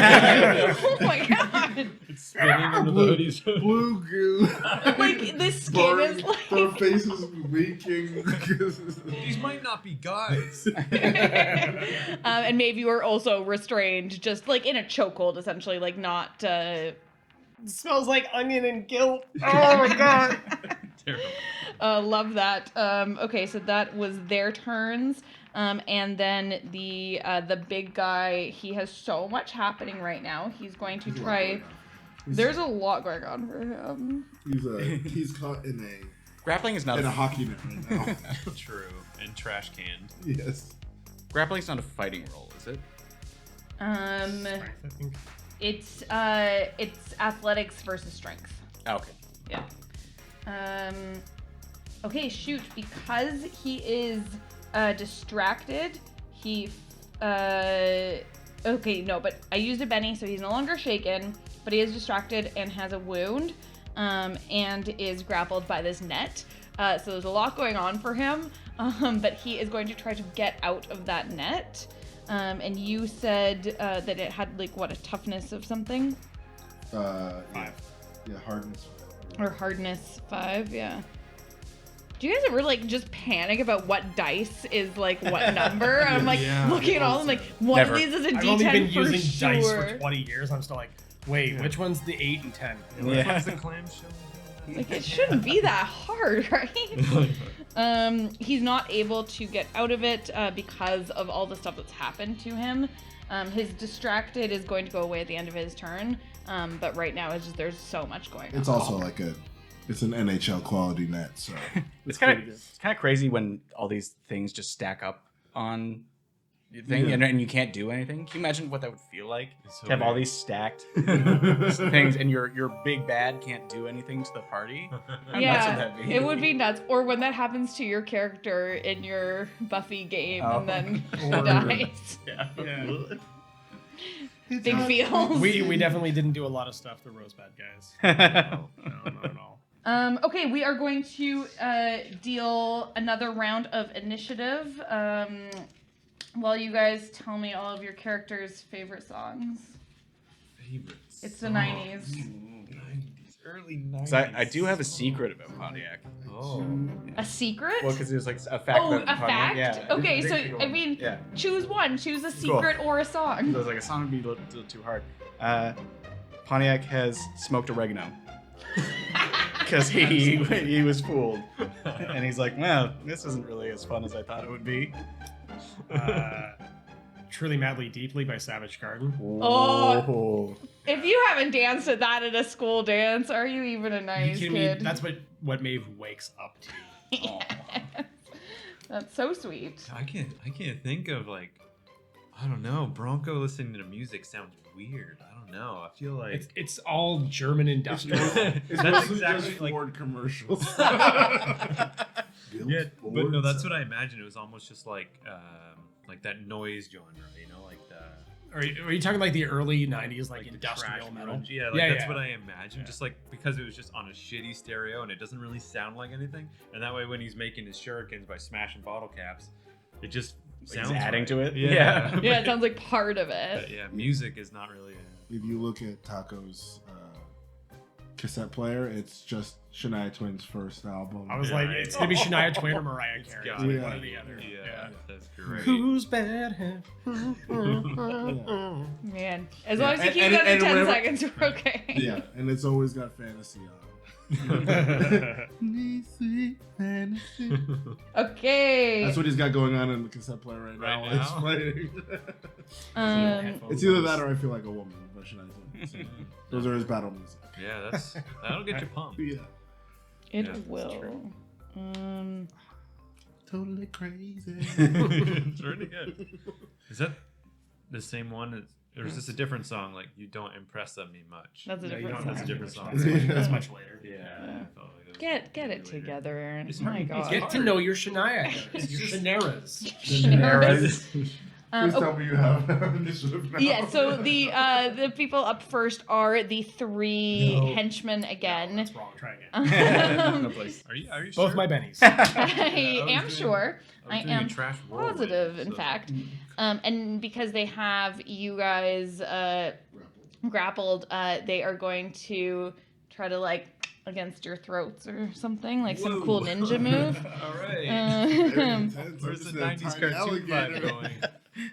oh my god! It's spinning under the hoodie's hood. Blue goo. Like the skin is Their like. face is leaking. These might not be guys. And maybe you are also restrained, just like in a chokehold, essentially, like not. It smells like onion and guilt. Oh my god! Terrible. Love that. Okay, so that was their turns. And then the big guy, he has so much happening right now. He's going to try. There's a lot going on for him. He's caught in Grappling is not a hockey net right now. True. And trash canned. Yes. Grappling's not a fighting role, is it? Um, Strength, I think. it's athletics versus strength. Okay. Yeah. Okay, shoot. Because he is distracted, he. Okay, no, but I used a Benny, so he's no longer shaken, but he is distracted and has a wound, and is grappled by this net. So there's a lot going on for him, but he is going to try to get out of that net. And you said that it had, like, what, a toughness of something? 5. Yeah, hardness. Or hardness 5, yeah. Do you guys ever, like, just panic about what dice is, like, what number? I'm, like, Yeah. looking at all of them, like, one Never. of these is a I've D10 only been for using sure. dice for 20 years. I'm still like, wait, which one's the 8 and 10? Which one's the clamshell? Like, it shouldn't be that hard, right? He's not able to get out of it because of all the stuff that's happened to him. His distracted is going to go away at the end of his turn, but right now it's just there's so much going on. It's also like it's an NHL quality net, so It's kind of crazy when all these things just stack up on your thing, Yeah. and you can't do anything. Can you imagine what that would feel like It's so to have all weird. these stacked things, and your big bad can't do anything to the party? How nuts would Yeah, that be? it would be nuts. Or when that happens to your character in your Buffy game Oh. and then he Or- dies. Yeah. Big feels. We definitely didn't do a lot of stuff to Rosebud guys. No, not at all. Okay, we are going to deal another round of initiative. While you guys tell me all of your characters' favorite songs. Favorites. It's the 90s. 90s, early 90s. So I do have a secret about Pontiac. Oh. A secret? Well, because there's like a fact Oh, about a Pontiac. fact? Yeah. Okay, so, I mean, Yeah. choose one. Choose a Cool. secret or a song. So it's like a song would be a little too hard. Pontiac has smoked oregano. Because he was fooled. And he's like, well, this isn't really as fun as I thought it would be. Truly Madly Deeply by Savage Garden. Oh. If you haven't danced at that at a school dance, are you even a nice You kidding me? kid? That's what Maeve wakes up to. Yes. That's so sweet. I can't think of like, I don't know. Bronco listening to music sounds weird. I don't know. I feel like It's all German industrial. It's That's mostly exactly just like- Ford commercials. yeah, but no, that's what I imagined. It was almost just like that noise genre, you know, like the. Are you talking like the early 90s, like the industrial trash metal? Yeah, that's what I imagined. Just like because it was just on a shitty stereo and it doesn't really sound like anything. And that way, when he's making his shurikens by smashing bottle caps, it just sounds adding right. to it? Yeah, Yeah, it sounds like part of it. But yeah, music is not really. If you look at Taco's cassette player, it's just Shania Twain's first album. I was Yeah, like, right. it's gonna be Shania Twain or Mariah It's Carey. got It's like it. one or the other. Yeah, that's great. Who's bad? Man, as long as you And- keep and- it under and 10 whenever- seconds, we're okay. Yeah, and it's always got fantasy on. Sweet fantasy. Okay. That's what he's got going on in the cassette player right now. Right while it's now? playing. Um, It's either that or I Feel Like a Woman by Shania Twain. So, those are his battle music. Yeah, that'll get you pumped. Yeah. it Yeah, that's will. Totally crazy. It's really good. Is that the same one? Or is this a different song? Like, you don't impress me much. That's a No, you different don't song. That's a different song. That's much later. Yeah. I felt like that was Get it later. together, Aaron. It's Oh my hard- god. Get to know your Shania. Your Shanaras. Please Oh, tell me you have initiative now. yeah, so the people up first are the three No. henchmen again. That's wrong. Try again. No place. Are you Both sure? my bennies. I was am doing- sure. I was doing a am trash whirlwind, positive, in so- fact. And because they have you guys grappled, they are going to try to like against your throats or something, like some cool Whoa. ninja move. All right. Where's the 90s cartoon vibe going?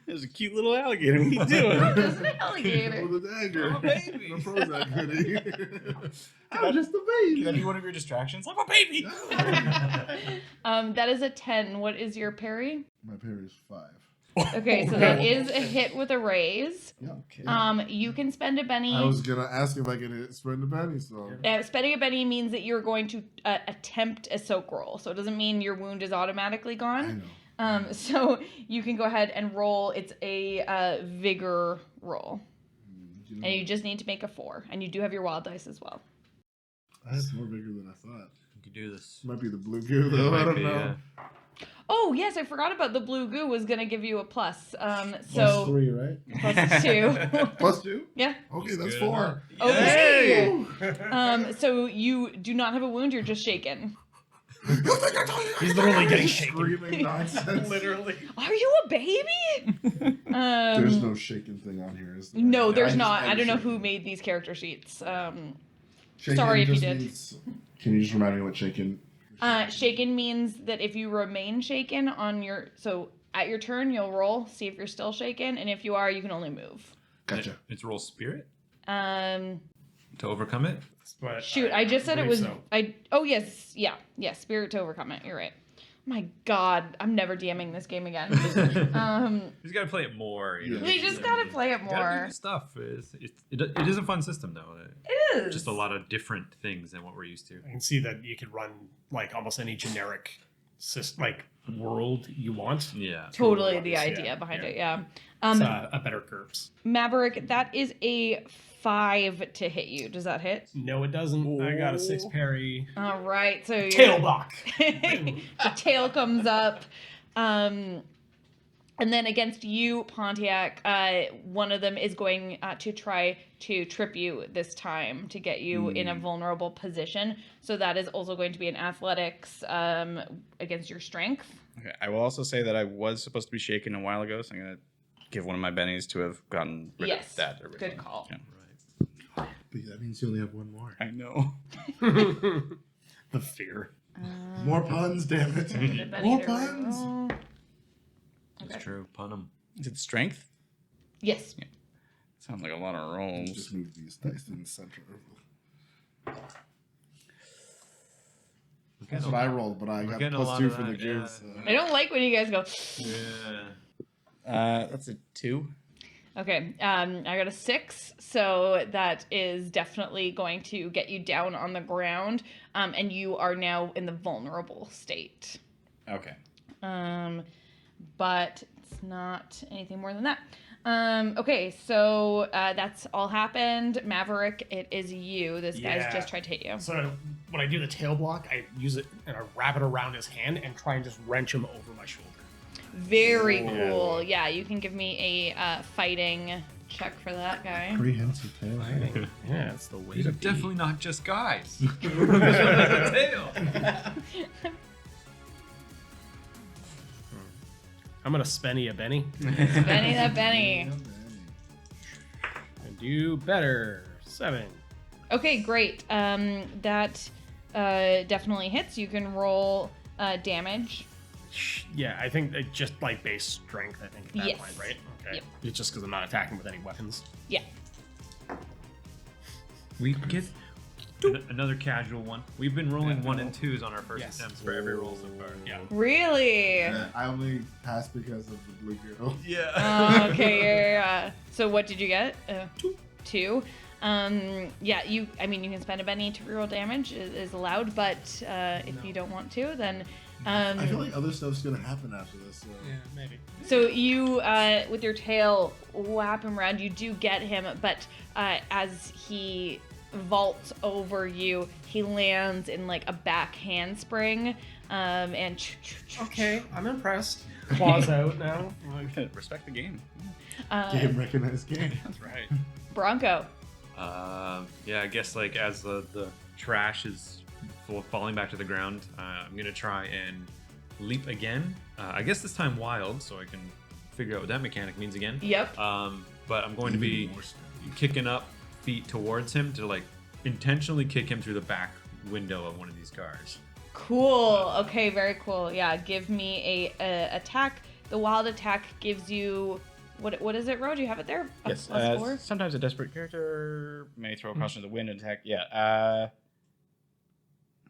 There's a cute little alligator. What are you doing? There's an alligator. With a dagger. I'm a baby. The Prozac hoodie. I'm just a baby. Can that be one of your distractions? I'm a baby. That is a 10. What is your parry? My parry is 5. Okay, so that is a hit with a raise. Yeah. You can spend a Benny. I was gonna ask if I could spend a penny, so Spending a Benny means that you're going to attempt a soak roll. So it doesn't mean your wound is automatically I gone. know. So you can go ahead and roll. It's a vigor roll. You know, And you just need to make a 4. And you do have your wild dice as well. that's more bigger than I thought. You can do this. Might be the blue goo It though. I might don't be, know. Oh, yes, I forgot about the blue goo was going to give you a plus. Plus So 3, right? plus 2. Plus 2? Yeah. Okay, that's Good 4. Okay. Hey! So you do not have a wound, you're just shaken. He's literally getting shaken. Screaming nonsense. Literally. Are you a baby? There's no shaking thing on here, is there? No, there's just not. add I don't know shaking. who made these character sheets. Shaken sorry if you just did. means- Can you just remind me what shaken? Shaken means that if you remain shaken at your turn, you'll roll, see if you're still shaken, and if you are, you can only move. Gotcha. It's roll spirit Um, to overcome it. But shoot, I just said it believe was. so. Oh yes, yeah, spirit to overcome it. You're right. My God, I'm never DMing this game again. He's got to play it more. You know? We just gotta play it You gotta do more. new stuff. It is a fun system though. It is Just a lot of different things than what we're used to. I can see that you could run like almost any generic like world you want. Yeah. Totally the Yeah, idea behind yeah. it. Yeah. It's a better GURPS. Maverick, that is a 5 to hit you. Does that hit? No, it doesn't. I got a 6 parry. All right. So Tail block. the tail comes up. And then against you, Pontiac, one of them is going to try to trip you this time to get you in a vulnerable position. So that is also going to be an athletics against your strength. Okay. I will also say that I was supposed to be shaken a while ago, so I'm going to give one of my bennies to have gotten rid of that originally. Good call. Yeah. But that means you only have one more. I know. The fear. More puns, damn it. More puns. Okay. It's true. Pun 'em. Is it strength? Yes. Yeah. Sounds like a lot of rolls. Just move these dice in the center. That's what I rolled, but I got +2 for the goose. I don't like when you guys go. Yeah. That's a 2. Okay, I got a 6, so that is definitely going to get you down on the ground, and you are now in the vulnerable state. Okay. But it's not anything more than that. Okay, so that's all happened. Maverick, it is you. This guy's just tried to hit you. So when I do the tail block, I use it and I wrap it around his hand and try and just wrench him over my shoulder. Very cool. Yeah, you can give me a fighting check for that guy. Prehensile tail. Yeah, that's the way These to are be. definitely not just guys. The tail. I'm gonna spenny a Benny Benny that Benny. and do better. 7. Okay, great. That definitely hits. You can roll damage. Yeah, I think it just like base strength. I think at that Yes. point, right? Okay. Yep. It's just because I'm not attacking with any weapons. Yeah. We get another casual one. We've been rolling 1 and 2s on our first attempts for every roll so far. Yeah. Really? Yeah, I only passed because of the blue girl. Yeah. Okay. So what did you get? 2. Yeah, you can spend a Benny to reroll damage is allowed, but if you don't want to, then I feel like other stuff's gonna happen after this. So. Yeah, maybe. so you with your tail whap him around. You do get him, but as he vaults over you, he lands in like a back handspring, and Okay, I'm impressed. Claws out now. Respect the game. Game recognized game. That's right. Bronco. Yeah, I guess like as the trash is falling back to the ground, I'm gonna try and leap again. I guess this time wild, so I can figure out what that mechanic means again. Yep. But I'm going to be kicking up feet towards him to like intentionally kick him through the back window of one of these cars. Cool. Okay, very cool. Yeah, give me a attack. The wild attack gives you what is it, Ro? Do you have it there? Yes. +4? Sometimes a desperate character may throw a caution to the wind and attack. Yeah.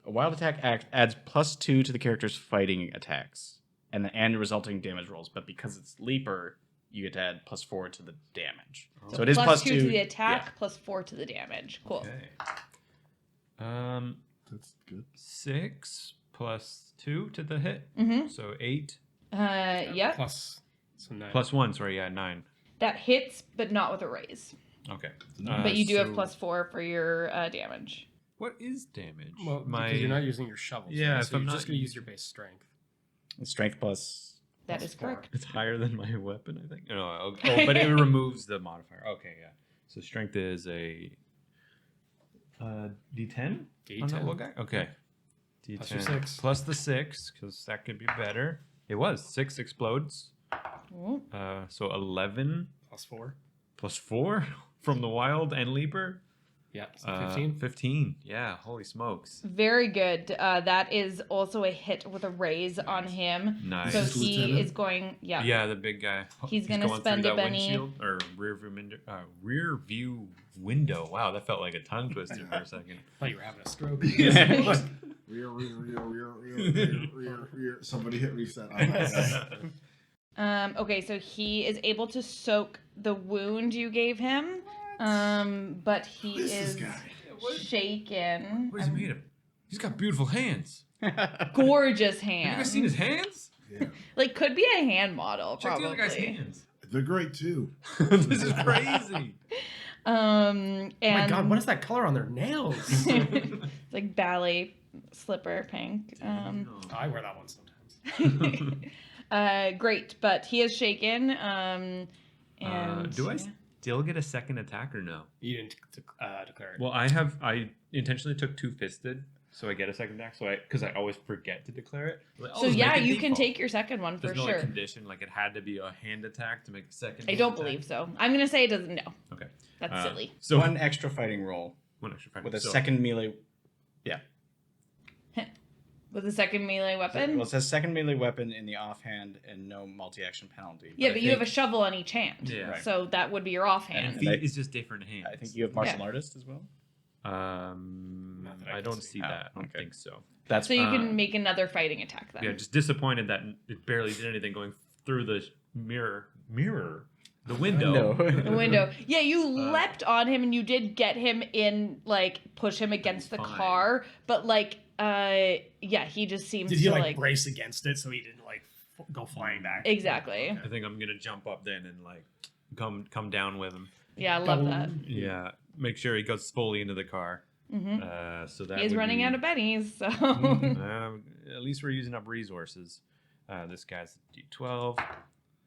A wild attack adds +2 to the character's fighting attacks and the resulting damage rolls. But because it's leaper, you get to add +4 to the damage. So it is +2 +2 to the attack, +4 to the damage. Cool. Okay. That's good. 6 + 2 to the hit. Mm-hmm. So 8 Yep. Plus, so 9. +1. Sorry, yeah, 9. That hits, but not with a raise. Okay. But you do have so +4 for your damage. What is damage? Well, because you're not using your shovels. Yeah, right? if So I'm you're not just gonna use using- your base strength. Strength plus. That is +4. correct. It's higher than my weapon, I think. No, okay. But it removes the modifier. Okay, yeah. So strength is a D10 on that little guy. Okay. D10 Plus your 6. plus the 6, because that could be better. It was 6 explodes. Ooh. So 11 +4. plus 4 from the wild and leaper. Yeah, so 15. 15. Yeah. Holy smokes. Very good. That is also a hit with a raise on him. Nice. So This is he Lieutenant? is going. Yeah. Yeah, the big guy. He's gonna going spend through a that Benny. windshield or rear view window. Wow, that felt like a tongue twister for a second. I thought you were having a stroke. Rear. Somebody hit reset. Okay, so he is able to soak the wound you gave him, but he This is guy. shaken. What is he made of? He's got beautiful hands. Gorgeous Have you hands. guys seen his hands? Yeah. Like, could be a hand model, Check the probably. other guy's hands. They're great too. This is crazy. And Oh my god, what is that color on their nails? it's like ballet slipper pink. I wear that one sometimes. Great, but he is shaken. And Do I still get a second attack or no? You didn't declare it. Well, I intentionally took two-fisted, so I get a second attack. Because I always forget to declare it. Like, So yeah, you can take your second one for There's no sure. like, condition, like it had to be a hand attack to make the second. I don't believe so. I'm gonna say it doesn't know. Okay, That's silly. So One extra fighting roll one extra fighting with a so, second melee. Yeah. With a second melee weapon. Well, it says second melee weapon in the offhand and no multi-action penalty. Yeah, I but you have a think- shovel on each hand. Yeah. Right. So that would be your offhand. And And feet I- is just different hands. I think you have martial Yeah. artist as well. Not that I I can don't see. see that. I don't okay. think so. That's So you Uh, can make another fighting attack then. Yeah, just disappointed that it barely did anything going through the the window. The window. Yeah, you Uh, leapt on him and you did get him in, like, push him against the Fine. car. But, like, yeah, he just seems Did he to, like brace against it so he didn't like go flying back? Exactly. I think I'm gonna jump up then and like come down with him. Yeah, I love that. Yeah, make sure he goes fully into the car. Hmm So that He's would running be- out of bennies, so. At least we're using up resources. This guy's D12.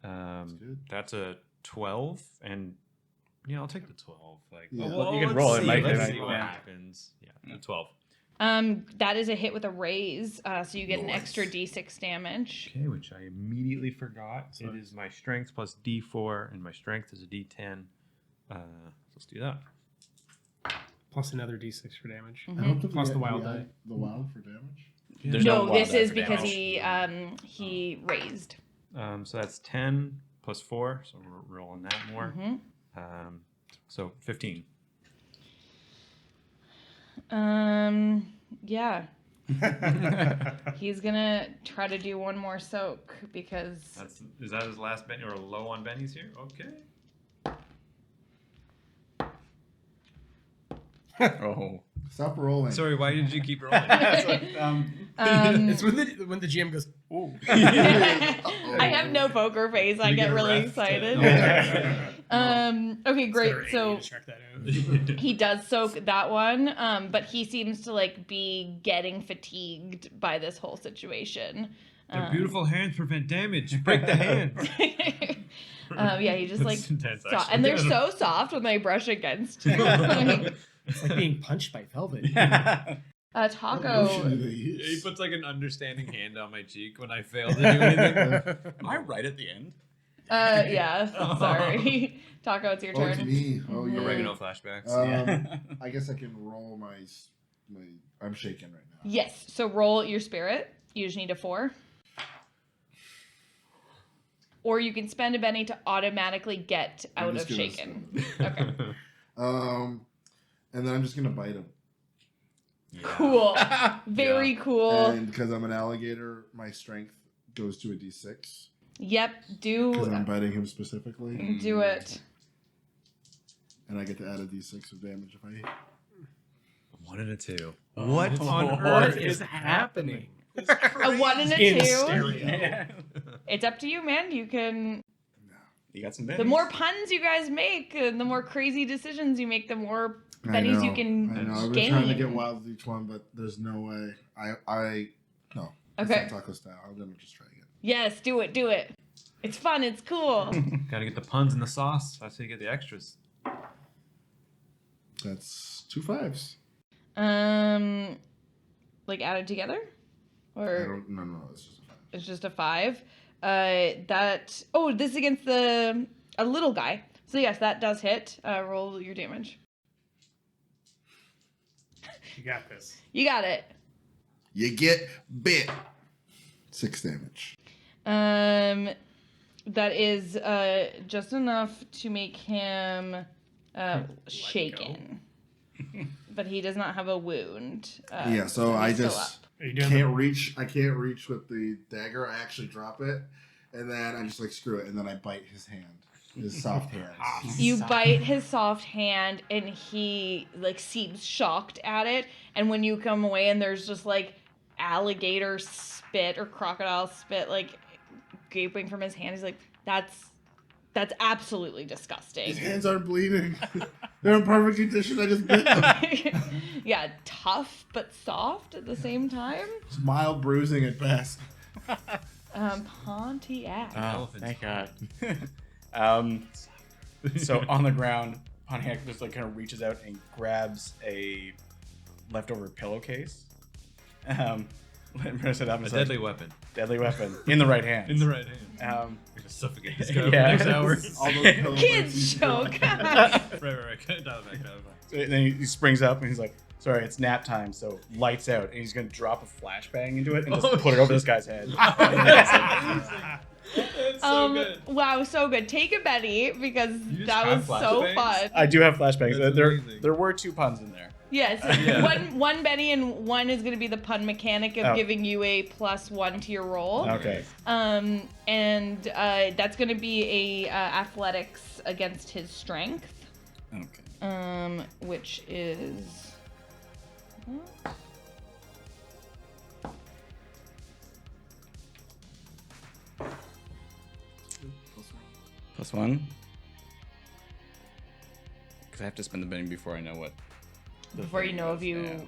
good. That's a 12, and yeah, I'll take the 12. Like, Yeah. Well, you can let's roll it, see, Mike, Let's right? see what Yeah. happens. Yeah, the 12. That is a hit with a raise, so you get an Nice. extra d6 damage. Okay, which I immediately forgot. It is my strength plus D4, and my strength is a D10. Let's do that. Plus another d6 for damage. I don't think Plus we the had- wild we had die. The wild for damage. There's No, wild this die is for because damage. he raised. So that's 10 plus 4, so we're rolling that more. Mhm. So 15. Yeah. He's gonna try to do one more soak because Is that his last Benny or low on Benny's here? Okay. Oh. Stop rolling. Sorry, why did you keep rolling? It's when the GM goes, "Oh, I have no poker face. I You get get really rest. excited. No. Okay, great. Better So aim to check that out." he does soak that one, but he seems to like be getting fatigued by this whole situation. Their beautiful hands prevent damage. Break the hands. Yeah, he just like That's intense, so- actually. and they're so soft when they brush against you. It's like being punched by velvet. What Taco. motion do they He use? puts like an understanding hand on my cheek when I fail to do anything. Am I right at the end? Yeah. Sorry, Taco. It's your Oh, it's turn. me. Oh, yeah. Oregano flashbacks. I guess I can roll my. I'm shaking right now. Yes. So roll your spirit. You just need a 4. Or you can spend a Benny to automatically get I'm out just of gonna shaken. spend Okay. And then I'm just gonna bite him. Cool. Very cool. And because I'm an alligator, my strength goes to a D6. Yep. Because I'm Do biting him specifically. it. And I get to add a D6 of damage if I. 1 and a 2. What on What earth is is happening? A 1 and a In 2. stereo. It's up to you, man. You can. You got some The bennies. more puns you guys make, and the more crazy decisions you make, the more I bennies you know, can I know. I've been gain. trying to get wild with each one, but there's no way. No. It's Okay. not taco style. I'm gonna just try again. Yes, do it. Do it. It's fun. It's cool. Gotta get the puns and the sauce. That's how you get the extras. That's 2 5s. Like added together, I or don't. No, it's just a 5. it's just a 5. This is against a little guy. So yes, that does hit. Roll your damage. You got this. You got it. You get bit. 6 damage. That is just enough to make him shaken. But he does not have a wound. Yeah, so I he's still just up. Are you doing can't reach. I can't reach with the dagger. I actually drop it, and then I just like screw it, and then I bite his hand, his soft hands. You bite his soft hand, and he like seems shocked at it. And when you come away, and there's just like alligator spit or crocodile spit like gaping from his hand, he's like, "That's absolutely disgusting." His hands aren't bleeding. They're in perfect condition. I just bit them. Yeah, tough but soft at the same time. It's mild bruising at best. Pontiac. Oh, Elephants. thank God. So on the ground, Pontiac just like kind of reaches out and grabs a leftover pillowcase. Set up A deadly weapon. deadly weapon in the right hand. In the right hand. We're gonna suffocate this guy over the Yeah. next hour. All those pillows Kids joke. right. Dial it back. So then he springs up and he's like, "Sorry, it's nap time." So lights out, and he's gonna drop a flashbang into it and just put it over this guy's head. That's so good. Wow, so good. Take a Betty because You just that have was so flashbangs? fun. I do have flashbangs. That's There, amazing. there were 2 puns in there. Yes, Yeah. one Betty and one is going to be the pun mechanic of Oh. giving you a +1 to your roll. Okay. And that's going to be a athletics against his strength. Okay. Which is. +1. Because I have to spend the betting before I know what. the Before you thing know is. if you,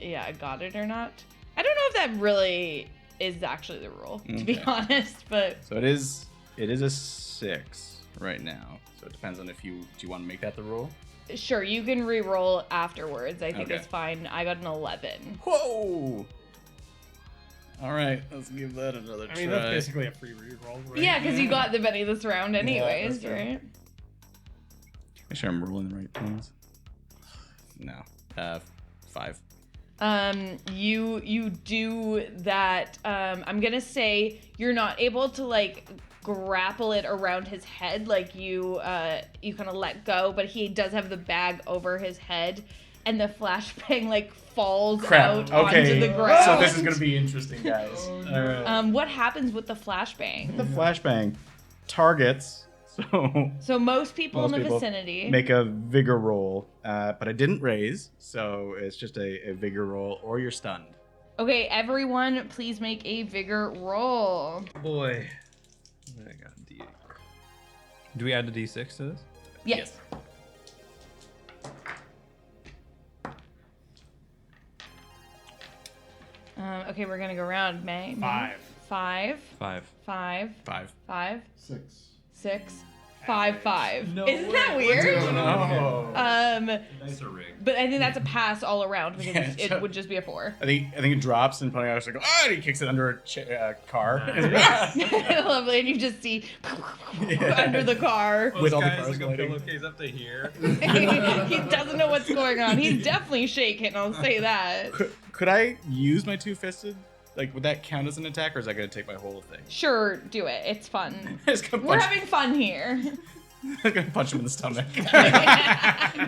Yeah. got it or not. I don't know if that really is actually the rule, to be Okay. honest. But So it is a 6 right now. So it depends on if do you want to make that the rule? sure, you can re-roll afterwards. I think Okay. it's fine. I got an 11. Whoa! All right, let's give that another I mean, try. that's basically a free reroll, right? Yeah, because you got the Betty this round anyways, that's true. right? Make sure I'm rolling the right things. No. 5. You do that. I'm gonna say you're not able to like grapple it around his head, like you kind of let go, but he does have the bag over his head, and the flashbang like falls out onto the ground. So this is gonna be interesting, guys. All right. What happens with the flashbang? The flashbang targets. So most people Most in the people vicinity. Make a vigor roll, but I didn't raise, so it's just a vigor roll, or you're stunned. Okay, everyone, please make a vigor roll. Boy. I got a D8. Do we add a D6 to this? Yes. Okay, we're gonna go around. May. 5. 5. 5. 5. 5. 5. 6. 6. 5. 5. No Isn't way. that weird? Oh. Nice a rig. But I think that's a pass all around because Yeah, it so- would just be a 4. I think it drops, and Pontiac's like, oh, and he kicks it under a car. Lovely, and you just see under the car. With all the guy's cars like a lighting. pillowcase up to here. He doesn't know what's going on. He's definitely shaking, I'll say that. Could I use my two-fisted? Like, would that count as an attack, or is that going to take my whole thing? Sure, do it. It's fun. I'm just gonna We're punch, having fun here. I'm gonna punch him in the stomach.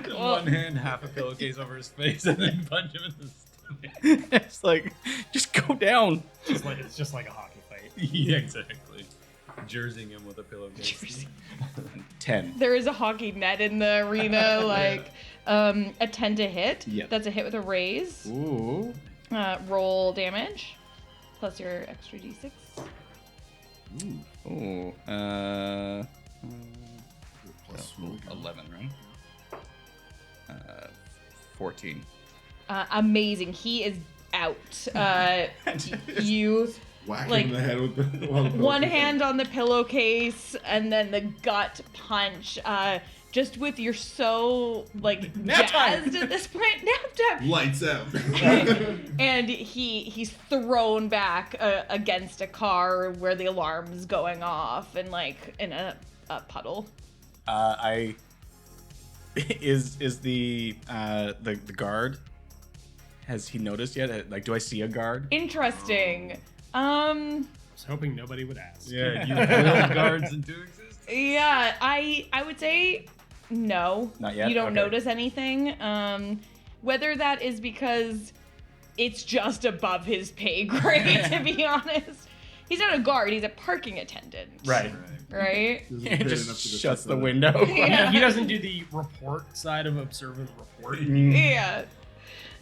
Cool. One hand, half a pillowcase over his face, and then punch him in the stomach. It's like, just go down. It's just like a hockey fight. Yeah, exactly. Jerseying him with a pillowcase. 10. There is a hockey net in the arena, like a 10 to hit. Yep. That's a hit with a raise. Ooh. Roll damage plus your extra d6. Ooh. Plus roll. 11, right? 14. Amazing. He is out. You Whack like, him in the head with the one hand on the pillowcase and then the gut punch. Just with you're so like Nap time. jazzed at this point. Nap time. Lights out. And he's thrown back against a car where the alarm's going off and like in a puddle. Is the guard? Has he noticed yet? Like, do I see a guard? Interesting. I was hoping nobody would ask. Yeah, you build guards into existence. Yeah, I would say no. Not yet? You don't Okay. notice anything. Whether that is because it's just above his pay grade, to be honest. He's not a guard, he's a parking attendant. Right. Right? It just shuts the window. Yeah. He doesn't do the report side of observant report. Yeah.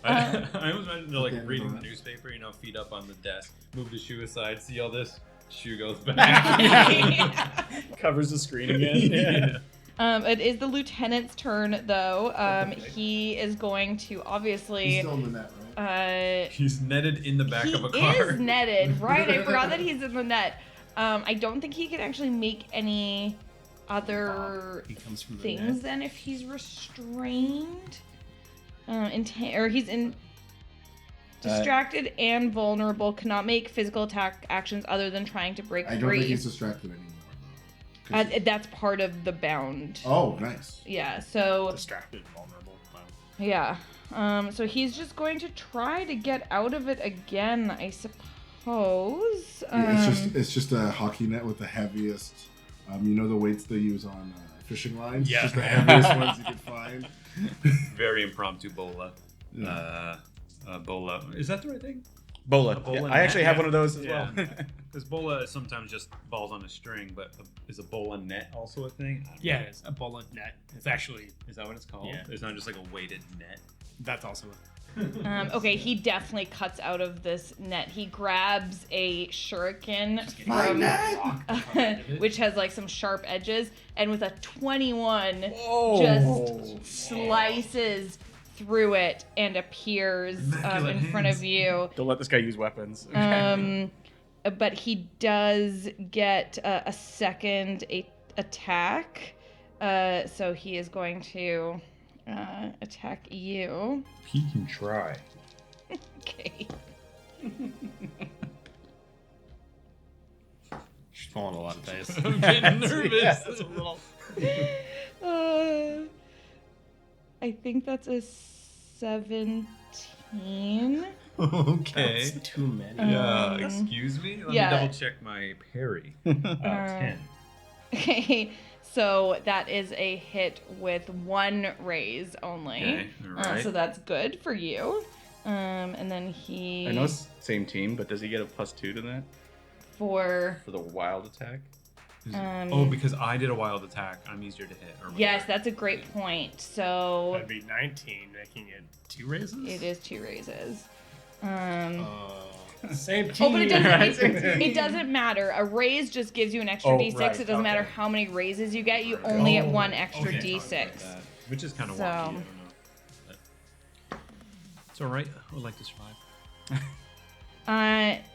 I always imagine they're like Okay, reading the alright. newspaper, you know, feet up on the desk, move the shoe aside, see all this, shoe goes back. Covers the screen again. Yeah. It is the lieutenant's turn, though. He is going to He's obviously. still in the net, right? He's netted in the back He of a car. is netted, right? I forgot that he's in the net. I don't think he can actually make any other He comes from the things net. then if he's restrained. Or he's in distracted and vulnerable, cannot make physical attack actions other than trying to break I don't free. think he's distracted anymore. Though. 'Cause That's part of the bound. oh, nice. Yeah, so Distracted, vulnerable. Wow. yeah. So he's just going to try to get out of it again, I suppose. Yeah, it's just a hockey net with the heaviest. You know the weights they use on fishing lines. Yeah. Just the heaviest ones you can find. Very impromptu bola. Yeah. Bola. Is that the right thing? Bola. A bola Yeah, I net? actually have Yeah. one of those as Yeah. well. Because bola is sometimes just balls on a string, but is a bola net also a thing? I don't Yeah, know. it's a bullet net. It's actually Is that what it's called? Yeah. It's not just like a weighted net. that's also. Okay, he definitely cuts out of this net. He grabs a shuriken My from, net! which has like some sharp edges, and with a 21, Whoa. just slices through it and appears Immaculate in front of hands. you. Don't let this guy use weapons. Okay. But he does get a second attack, so he is going to attack you. He can try. Okay. She's falling a lot of dice. I'm getting nervous. Yeah, that's a little. I think that's a 17. Okay. That's too many. Excuse me? Let yeah. me double check my parry. 10. Okay, so that is a hit with 1 raise only. Okay, alright. So that's good for you. And then he I know it's same team, but does he get a +2 to that for for the wild attack? Because I did a wild attack, I'm easier to hit. Or yes, whatever. that's a great point. So That'd be 19, making it 2 raises. it is 2 raises. Same team. Oh, but it doesn't. Right. It doesn't matter. A raise just gives you an extra Oh, d6. right, It doesn't matter okay. how many raises you get. You only get 1 extra okay. d6. Which is kind of So- wonky, I don't know. But it's alright, I would like to survive.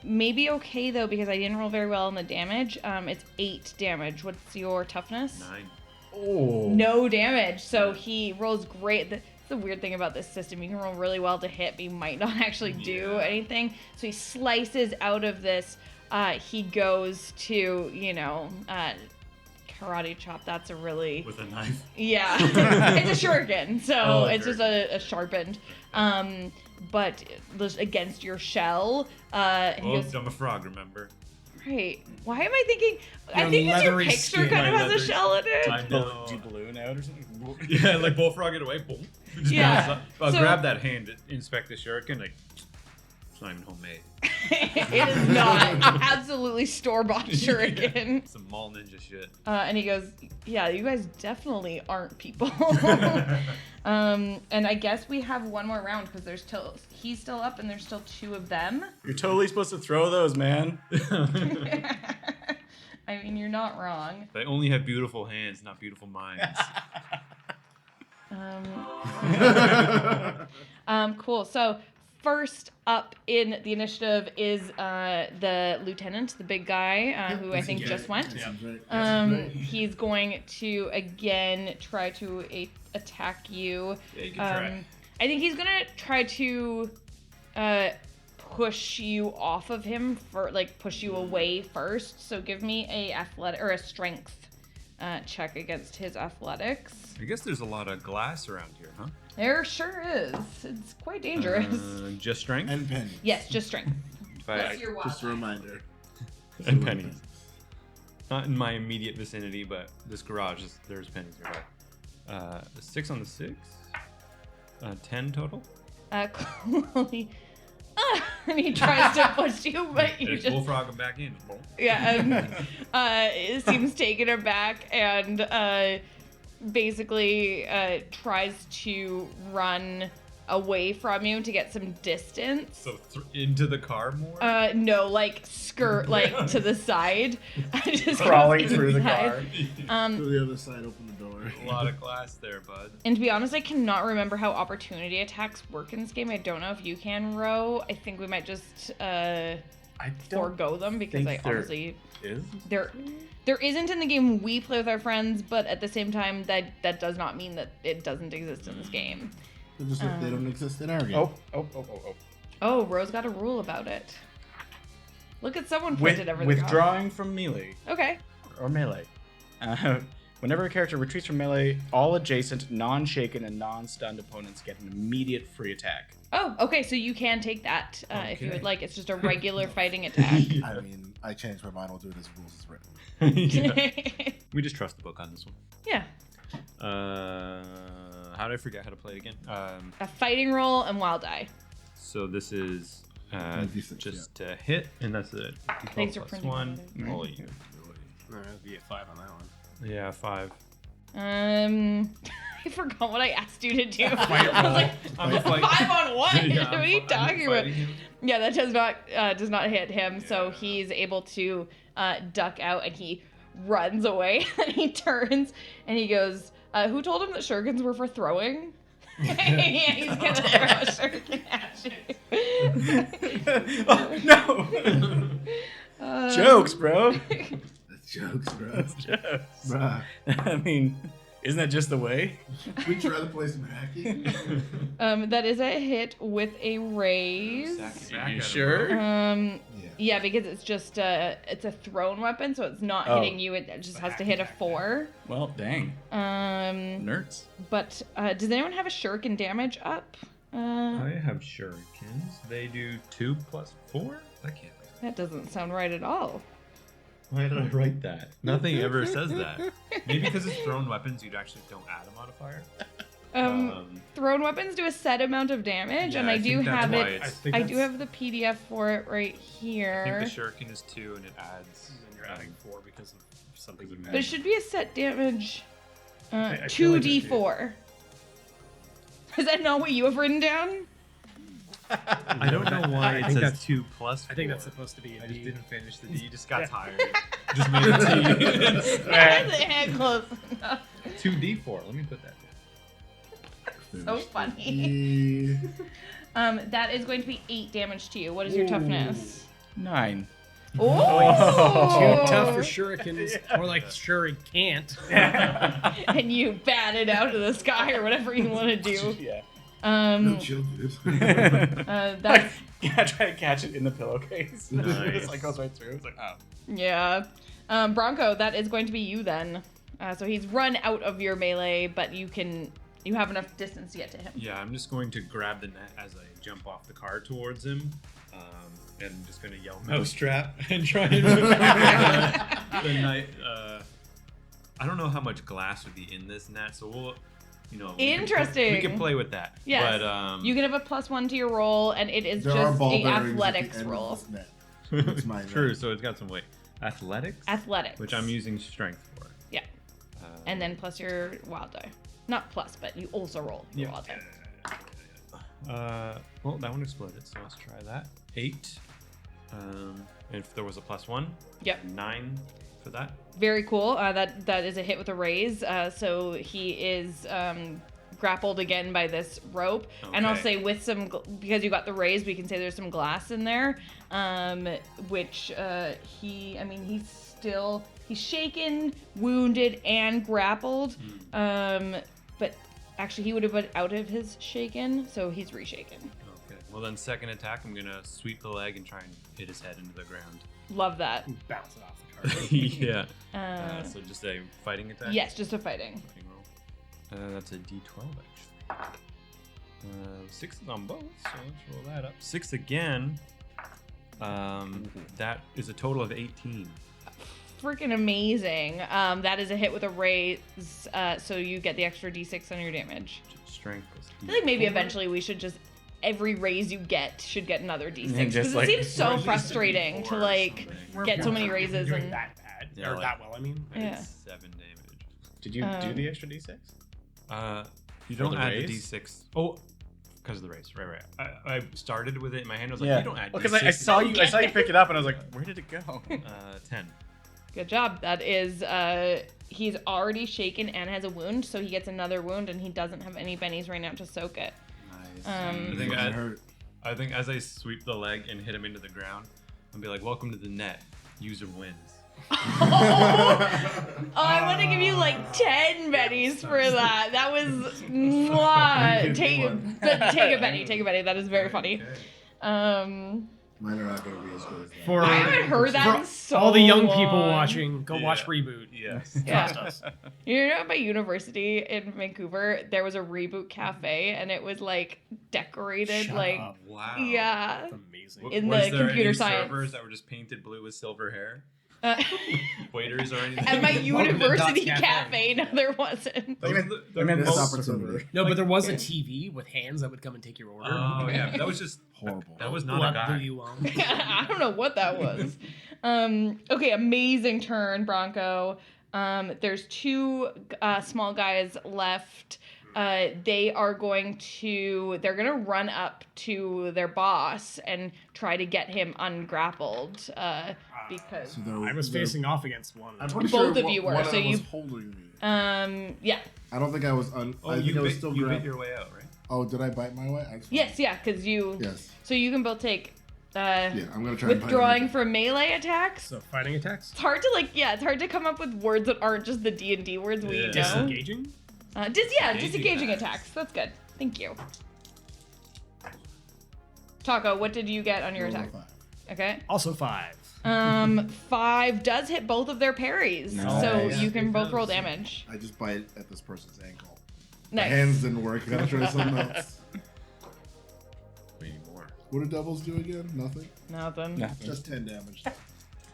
Maybe okay though because I didn't roll very well on the damage. It's 8 damage. What's your toughness? 9. Oh. No damage. So he rolls great. That's the weird thing about this system. You can roll really well to hit, but you might not actually do Yeah. anything. So he slices out of this. He goes to, karate chop. That's a really With a knife. yeah. It's a shuriken, so Oh, it's just a sharpened. But just against your shell. And he Oh, goes, I'm a frog, remember? right. Why am I thinking? I Your think it's your leathery picture skin. kind of My has a leathery- shell in it. I know. Do you balloon out or something? Yeah, like bullfrog it away. Boom. Just Yeah. bounce up. I'll So- grab that hand, inspect the shuriken, like, it's not even homemade. It is not. Absolutely store-bought shuriken. Some mall ninja shit. And he goes, yeah, you guys definitely aren't people. And I guess we have one more round because he's still up and there's still 2 of them. You're totally supposed to throw those, man. I mean, you're not wrong. They only have beautiful hands, not beautiful minds. Cool. So first up in the initiative is the lieutenant, the big guy who I think just went. He's going to again try to attack you. Yeah, you can try. I think he's gonna try to push you off of him push you away first. So give me a athletic or a strength check against his athletics. I guess there's a lot of glass around here, huh? There sure is. It's quite dangerous. Just strength? And pennies. Yes, just strength. If I- What's your Just a wild? reminder. and pennies. Not in my immediate vicinity, but this garage, there's pennies nearby. 6 on the 6. 10 total. Chloe. And he tries to push you, but you Just just bullfrog him back in. it seems taken aback and basically tries to run away from you to get some distance. So into the car more? No, like skirt like to the side. Just Crawling to through the side. car. To the other side, open the door. A lot of glass there, bud. And to be honest, I cannot remember how opportunity attacks work in this game. I don't know if you can, Ro. I think we might just I don't forego them because think I honestly is. there isn't in the game we play with our friends, but at the same time that does not mean that it doesn't exist in this game. They're just like they don't exist in our game. Oh, Rose got a rule about it. Look at someone printed everything off. Withdrawing from melee Okay. or melee. Whenever a character retreats from melee, all adjacent, non-shaken, and non-stunned opponents get an immediate free attack. Oh, okay. So you can take that if you would Okay. like. It's just a regular fighting attack. I mean, I changed my mind. I'll do it as rules is written. Yeah. We just trust the book on this one. Yeah. How did I forget how to play it again? A fighting roll and wild die. So this is D6, just a hit, and that's it. Thanks for Plus printing one. that. Holy. No, that'd be a 5 on that one. Yeah, 5. I forgot what I asked you to do. Fight I was like, I'm a fight. 5 on what? Yeah, what are you talking about? fighting him. Yeah, that does not hit him. So he's able to duck out, and he runs away. And he turns and he goes, "Who told him that shurikens were for throwing?" Yeah, he's gonna throw a shuriken at you. Oh no! Jokes, bro. That's jokes, bro. That's jokes. Bruh. I mean, isn't that just the way? We try to play some hacking. That is a hit with a raise. You sure? Yeah, because it's just it's a thrown weapon, so it's not hitting you. It just has to hit a 4. Well, dang. Nerds. But does anyone have a shuriken damage up? I have shurikens. They do 2 plus 4? That can't be. That doesn't sound right at all. Why did I write that? Nothing ever says that. Maybe because it's thrown weapons, you actually don't add a modifier. Thrown weapons do a set amount of damage, and I do think that's have why it. it's- I do have the PDF for it right I here. think the shuriken is 2, and it adds. And then you're adding 4 because of something you But it should be a set damage. I feel like it 2d4. Is that not what you have written down? I don't know why I it think says that's- 2 plus 4. I think that's supposed to be a I just D. didn't finish the D. You just got tired. Just made it T. That's close enough. 2d4. Let me put that down. So funny. That is going to be 8 damage to you. What is your toughness? 9. Oh! Too tough for shurikens. More like shuri can't. And you bat it out of the sky or whatever you want to do. Yeah. No chill, dude. That's Yeah, try to catch it in the pillowcase. Nice. It's like goes right through. It's like, oh. yeah. Bronco, that is going to be you then. So he's run out of your melee, but you have enough distance to get to him. Yeah, I'm just going to grab the net as I jump off the car towards him. And I'm just going to yell mousetrap and try and the night. I don't know how much glass would be in this net, so we'll, Interesting. We can play with that. Yes. But you can have a +1 to your roll, and it is There are just ball a bearings at the athletics end of roll. this net. That's my true. net. So it's got some weight. Athletics, Athletics. which I'm using strength for. Yeah. And then plus your wild die. Not plus, but you also roll your wild die. Well, that one exploded, so let's try that. 8. If there was a +1. Yep. 9 for that. Very cool. That is a hit with a raise. So he is grappled again by this rope. And I'll Okay. say with some, because you got the raise, we can say there's some glass in there, which he's shaken, wounded, and grappled. But actually he would have been out of his shaken, so he's reshaken. Okay. Well, then second attack, I'm gonna sweep the leg and try and hit his head into the ground. Love that. Bounce it off the car. Yeah. Uh, So just a fighting attack. yes, just a fighting. Fighting roll. That's a D12 actually. 6 is on both, so let's roll that up. 6 again. That is a total of 18. Freaking amazing. That is a hit with a raise, so you get the extra d6 on your damage. Strength plus I feel like maybe eventually we should just, every raise you get should get another d6, And just because like- it seems so Or at least a frustrating D4 to or like something. get so many You're raises doing and that bad. Yeah, or like- that well, I mean. Yeah. 7 damage. Did you do the extra d6? You For don't the add the raise? D6. Oh, because of the race. Right. I started with it in my hand. I was like, Yeah. you don't add Because D6. I saw you pick it up, and I was like, where did it go? 10. good job. That is, he's already shaken and has a wound, so he gets another wound, and he doesn't have any bennies right now to soak it. Nice. Um, It hurt. I think as I sweep the leg and hit him into the ground, and be like, "Welcome to the net. User wins." I want to give you like 10 bennies for that. That was mwah. Take a Benny. Take a Benny. That is very funny. Okay. Mine are not going to be as good as that. For I haven't heard that in for so all the young people long. watching, go Yeah. watch Reboot. Yes. Yeah. Trust us. You know, at my university in Vancouver, there was a Reboot cafe, and it was like decorated, Shut like up. Wow. yeah. That's amazing. In Was the there computer any science. servers that were just painted blue with silver hair? Waiters or anything? At my university Dots cafe, no, there wasn't. Those meant- look- I meant Missed most opportunity. No, but there was a TV with hands that would come and take your order. Oh yeah, that was just Horrible. That was not What a guy. do you want? I don't know what that was. Okay, amazing turn, Bronco. There's 2 small guys left. They're gonna run up to their boss and try to get him ungrappled. Because So I was facing off against one. I'm pretty Both sure of you were, one so of them was you- holding me. yeah. I don't think I was I think you I was bit, still you bit grabbed. your way out, right? Oh, did I bite my way? Yes, yeah, because you. Yes. So you can both take Yeah, I'm gonna try. and bite withdrawing him. for melee attacks. So fighting attacks. It's hard to it's hard to come up with words that aren't just the D&D words we Yeah. know. Disengaging. Disengaging attacks. That's good. Thank you. Taco, what did you get on your Roll a attack? 5. Okay. Also 5. 5 does hit both of their parries, Nice. so Yeah, you can it both does. roll damage. I just bite at this person's ankle. My Nice. hands didn't work. I gotta try something else. We need more. What do devils do again? Nothing. Nothing. No. Just 10 damage.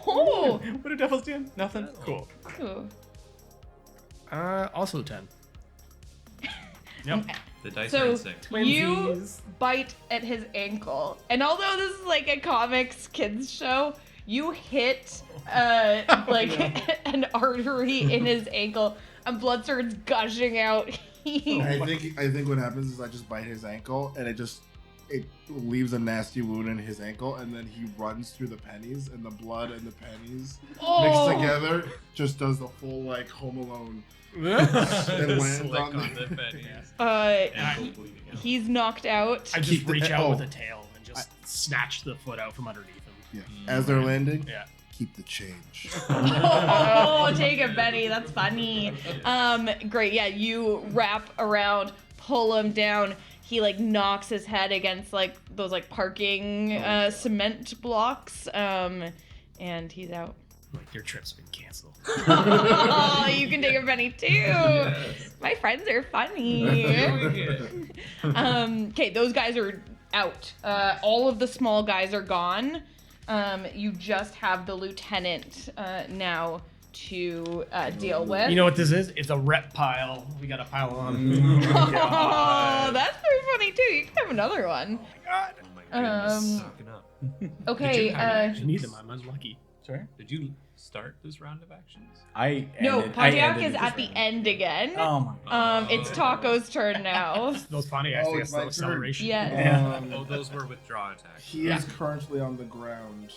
Oh. What do devils do? Nothing. Cool. Ooh. Also 10. Yep. The dice So are in sync. you Twinsies. bite at his ankle, and although this is like a comics kids show, you hit an artery in his ankle, and blood starts gushing out. I think what happens is I just bite his ankle and it leaves a nasty wound in his ankle, and then he runs through the pennies, and the blood and the pennies Oh. mixed together just does the full like Home Alone and lands Slick on on the the pennies. Uh, Bleeding out. he's knocked out. I just Keep the- reach out oh. with a tail and just snatch the foot out from underneath him. Yeah. As they're landing, Yeah. keep the change. Oh, take it, Betty. That's funny. Great. Yeah, you wrap around, pull him down. He like knocks his head against like those like parking cement blocks. And he's out. Like, your trip's been canceled. Oh, you can take a Benny too. My friends are funny. Okay, those guys are out. All of the small guys are gone. You just have the lieutenant now to deal with. You know what this is? It's a reptile. We got a pile on. Oh, that's very funny too. You can have another one. Oh my goodness. Stocking up. Okay. I need them. I'm unlucky. Sorry. Did you start this round of actions? No, Pontiac is at the end again. Oh my. It's Taco's turn now. Those Pontiacs, Oh, they it's have slow my turn. acceleration. Yeah. Oh, those were withdraw attacks. He is currently on the ground.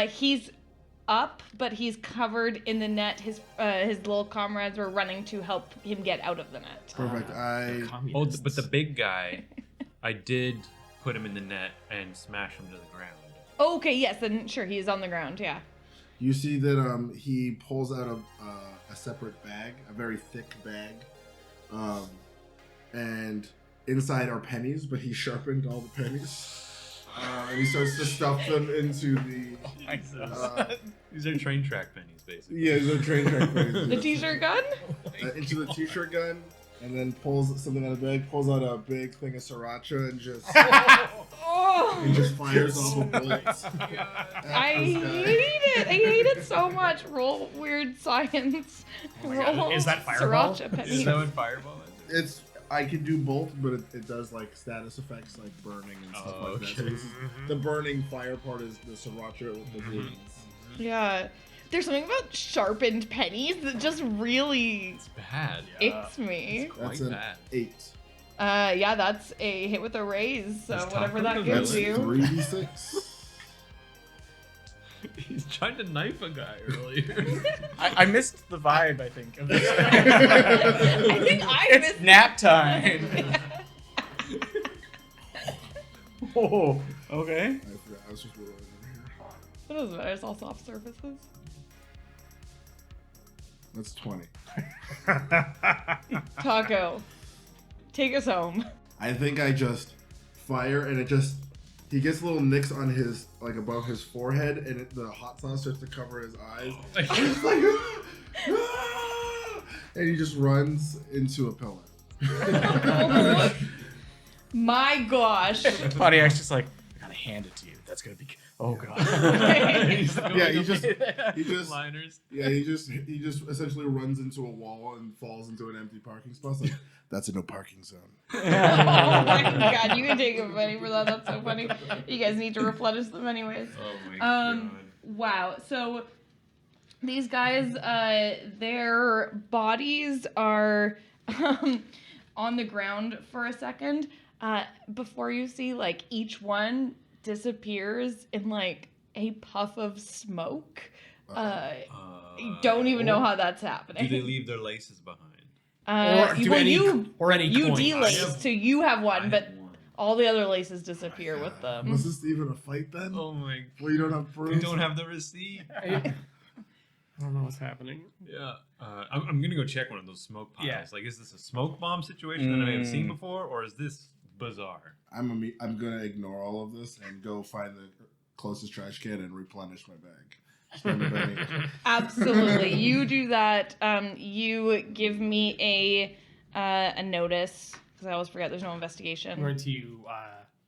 He's up, but he's covered in the net. His little comrades were running to help him get out of the net. Perfect. Oh, but the big guy, I did put him in the net and smash him to the ground. Okay, yes, then sure, he's on the ground. Yeah. You see that he pulls out a separate bag, a very thick bag, and inside are pennies, but he sharpened all the pennies, and he starts to stuff them into the. These are train track pennies, basically. Yeah, the train track pennies. The t-shirt gun. Into the t-shirt gun, and then pulls something out of the bag, pulls out a big thing of sriracha, and just Oh, fires all the bullets. I hate it. I hate it so much. Roll weird science. Roll Is that Fireball? Sriracha Is pennies. that what Fireball is? I can do both, but it does like status effects like burning and stuff Oh, like that. So okay. this is, the burning fire part is the sriracha with the wounds. Yeah. There's something about sharpened pennies that just really It's bad. icks me. That's Quite an bad. 8. Yeah, that's a hit with a raise, so Is whatever Taco that gives That's you. 3d6. He's trying to knife a guy earlier. I missed the vibe. I think of this. I think I It's missed. nap time. Oh, okay. I forgot. I was just rolling over here. That doesn't matter. It's all soft surfaces. That's 20. Taco, take us home. I think I just fire and he gets little nicks on his, like above his forehead, and the hot sauce starts to cover his eyes. And he's like, and he just runs into a pillar. My gosh. Pontiac's just like, I gotta hand it to you. That's gonna be. Oh god. Yeah, he just liners. Yeah, he just essentially runs into a wall and falls into an empty parking spot. It's like, that's a no parking zone. Oh my god, you can take a penny for that. That's so funny. You guys need to replenish them anyways. Oh my god. Wow. So these guys, their bodies are on the ground for a second before you see like each one disappears in like a puff of smoke. Don't even know how that's happening. Do they leave their laces behind? You coins. delace, so you have one, but all the other laces disappear with them. Was this even a fight then? Oh my! Well, you don't have proof. We don't have the receipt. I don't know what's happening. Yeah, I'm gonna go check one of those smoke piles. Yeah. Like, is this a smoke bomb situation that I may have seen before, or is this bizarre? I'm gonna ignore all of this and go find the closest trash can and replenish my bag. Spend a penny. Absolutely, you do that. You give me a notice because I always forget there's no I'm investigation. going to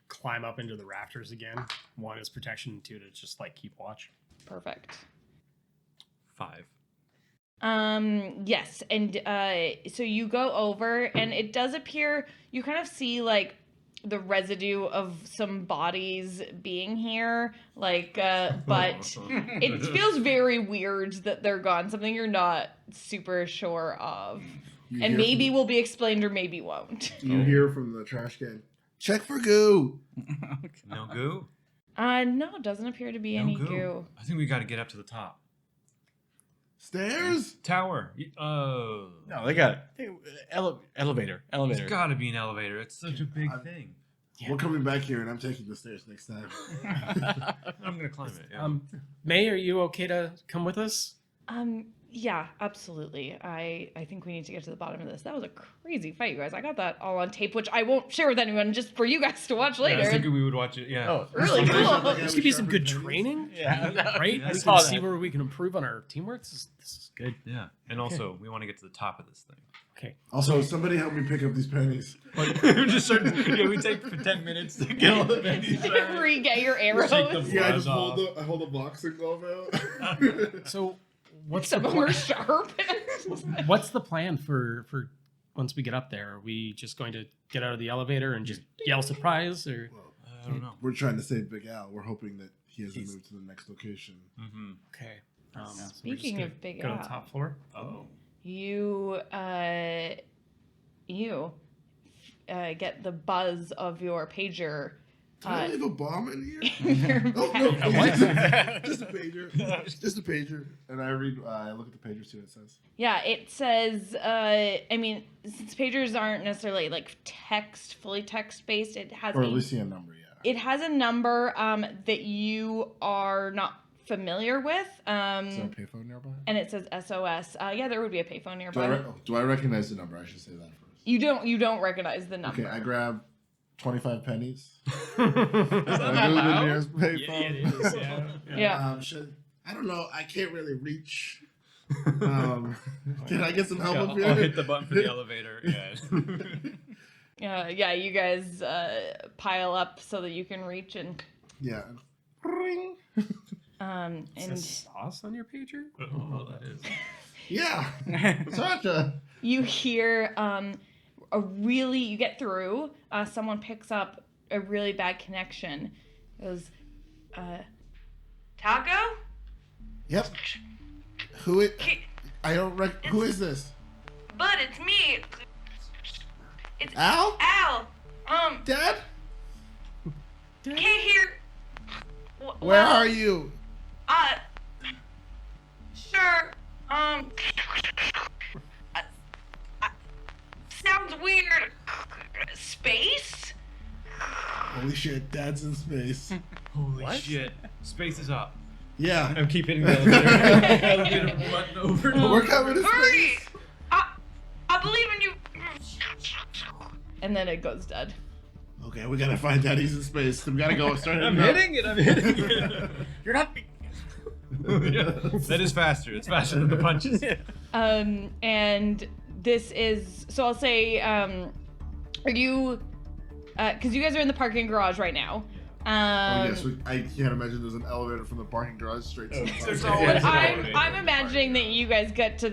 climb up into the rafters again. One is protection, two to just like keep watch. Perfect. 5. Yes, and so you go over, and it does appear you kind of see like the residue of some bodies being here, like, but it feels very weird that they're gone. Something you're not super sure of, and maybe will be explained or maybe won't. You hear from the trash can, check for goo. No goo. No, it doesn't appear to be any goo. I think we got to get up to the top. Stairs? Tower. Oh. No, they got it. Elevator. There's got to be an elevator. It's such a big thing. Yeah. We're coming back here, and I'm taking the stairs next time. I'm gonna climb it. Yeah. May, are you okay to come with us? Yeah, absolutely. I think we need to get to the bottom of this. That was a crazy fight, you guys. I got that all on tape, which I won't share with anyone, just for you guys to watch later. I was thinking we would watch it. Yeah. Oh, Really cool. This could be some good training. Yeah. Right? Yeah, We I can saw see that. where we can improve on our teamwork. This is good. Yeah. And also, we want to get to the top of this thing. Okay. Also, somebody help me pick up these pennies. Just start, we take for 10 minutes to get all the pennies. Re-get your arrows. Take them. Yeah, I Flies just hold a boxing glove out. So what's Some the of them are plan? sharp. What's the plan for once we get up there? Are we just going to get out of the elevator and just yell surprise, or I don't know. We're trying to save Big Al. We're hoping that he hasn't moved to the next location. Mm-hmm. okay? So we're just Speaking gonna of Big go to Al. the top floor. Oh. You get the buzz of your pager. Did I leave a bomb in here? In your Oh, bag. no. What? Just a pager. Just a pager. And I read. I look at the pager, see what it says. Yeah, it says, I mean, since pagers aren't necessarily like fully text based, it has Or at least see a number, yeah. it has a number that you are not familiar with. Is there a payphone nearby? And it says SOS. Yeah, there would be a payphone nearby. Do I recognize the number? I should say that first. You don't recognize the number. Okay, I grab 25 pennies. Is that I not go to the loud? nearest Yeah, payphone. it is. Yeah. Yeah. I don't know. I can't really reach. Can I get some help up here? I'll hit the button for the elevator. Yeah. Yeah, you guys pile up so that you can reach and Yeah. Is and there sauce on your pager? Oh, that is. Yeah. Sasha. you hear you get through, someone picks up a really bad connection. It goes, Taco? Yep. Who is? I don't who is this? Bud, it's me. It's Al? Al. Dad? Can't hear. Where are you? Sure. Sounds weird. Space? Holy shit, Dad's in space. Holy shit. Space is up. Yeah. I'm keep hitting the elevator button over and over. We're coming to Hurry! space. I believe in you. And then it goes dead. Okay, we gotta find out he's in space. We gotta go start. I'm hitting it. You're not. That is faster. It's faster than the punches. And this is so I'll say, are you? Because you guys are in the parking garage right now. Oh yes, I can't imagine there's an elevator from the parking garage straight to the parking So garage. I'm imagining that you guys get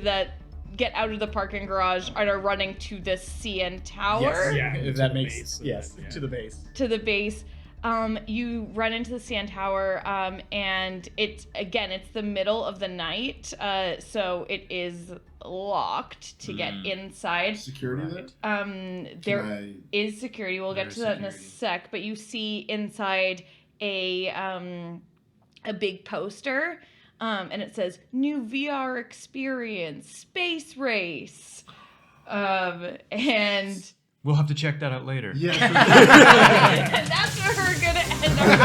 out of the parking garage and are running to the CN tower. Yes, Yeah, if to that the makes base. yes, Yeah. to the base. To the base. You run into the CN tower, and it's the middle of the night, so it is locked to get inside. Security there? There is security. We'll get to that in a sec, but you see inside a big poster, and it says "New VR experience, space race," and We'll have to check that out later. Yeah. and that's where we're gonna end our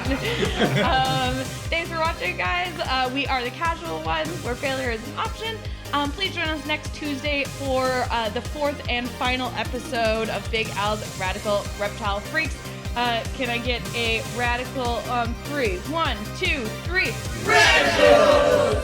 mission. Thanks for watching, guys. We are the Casual Ones, where failure is an option. Please join us next Tuesday for the 4th and final episode of Big Al's Radical Reptile Freaks. Can I get a radical 3? 1, 2, 3. Radical!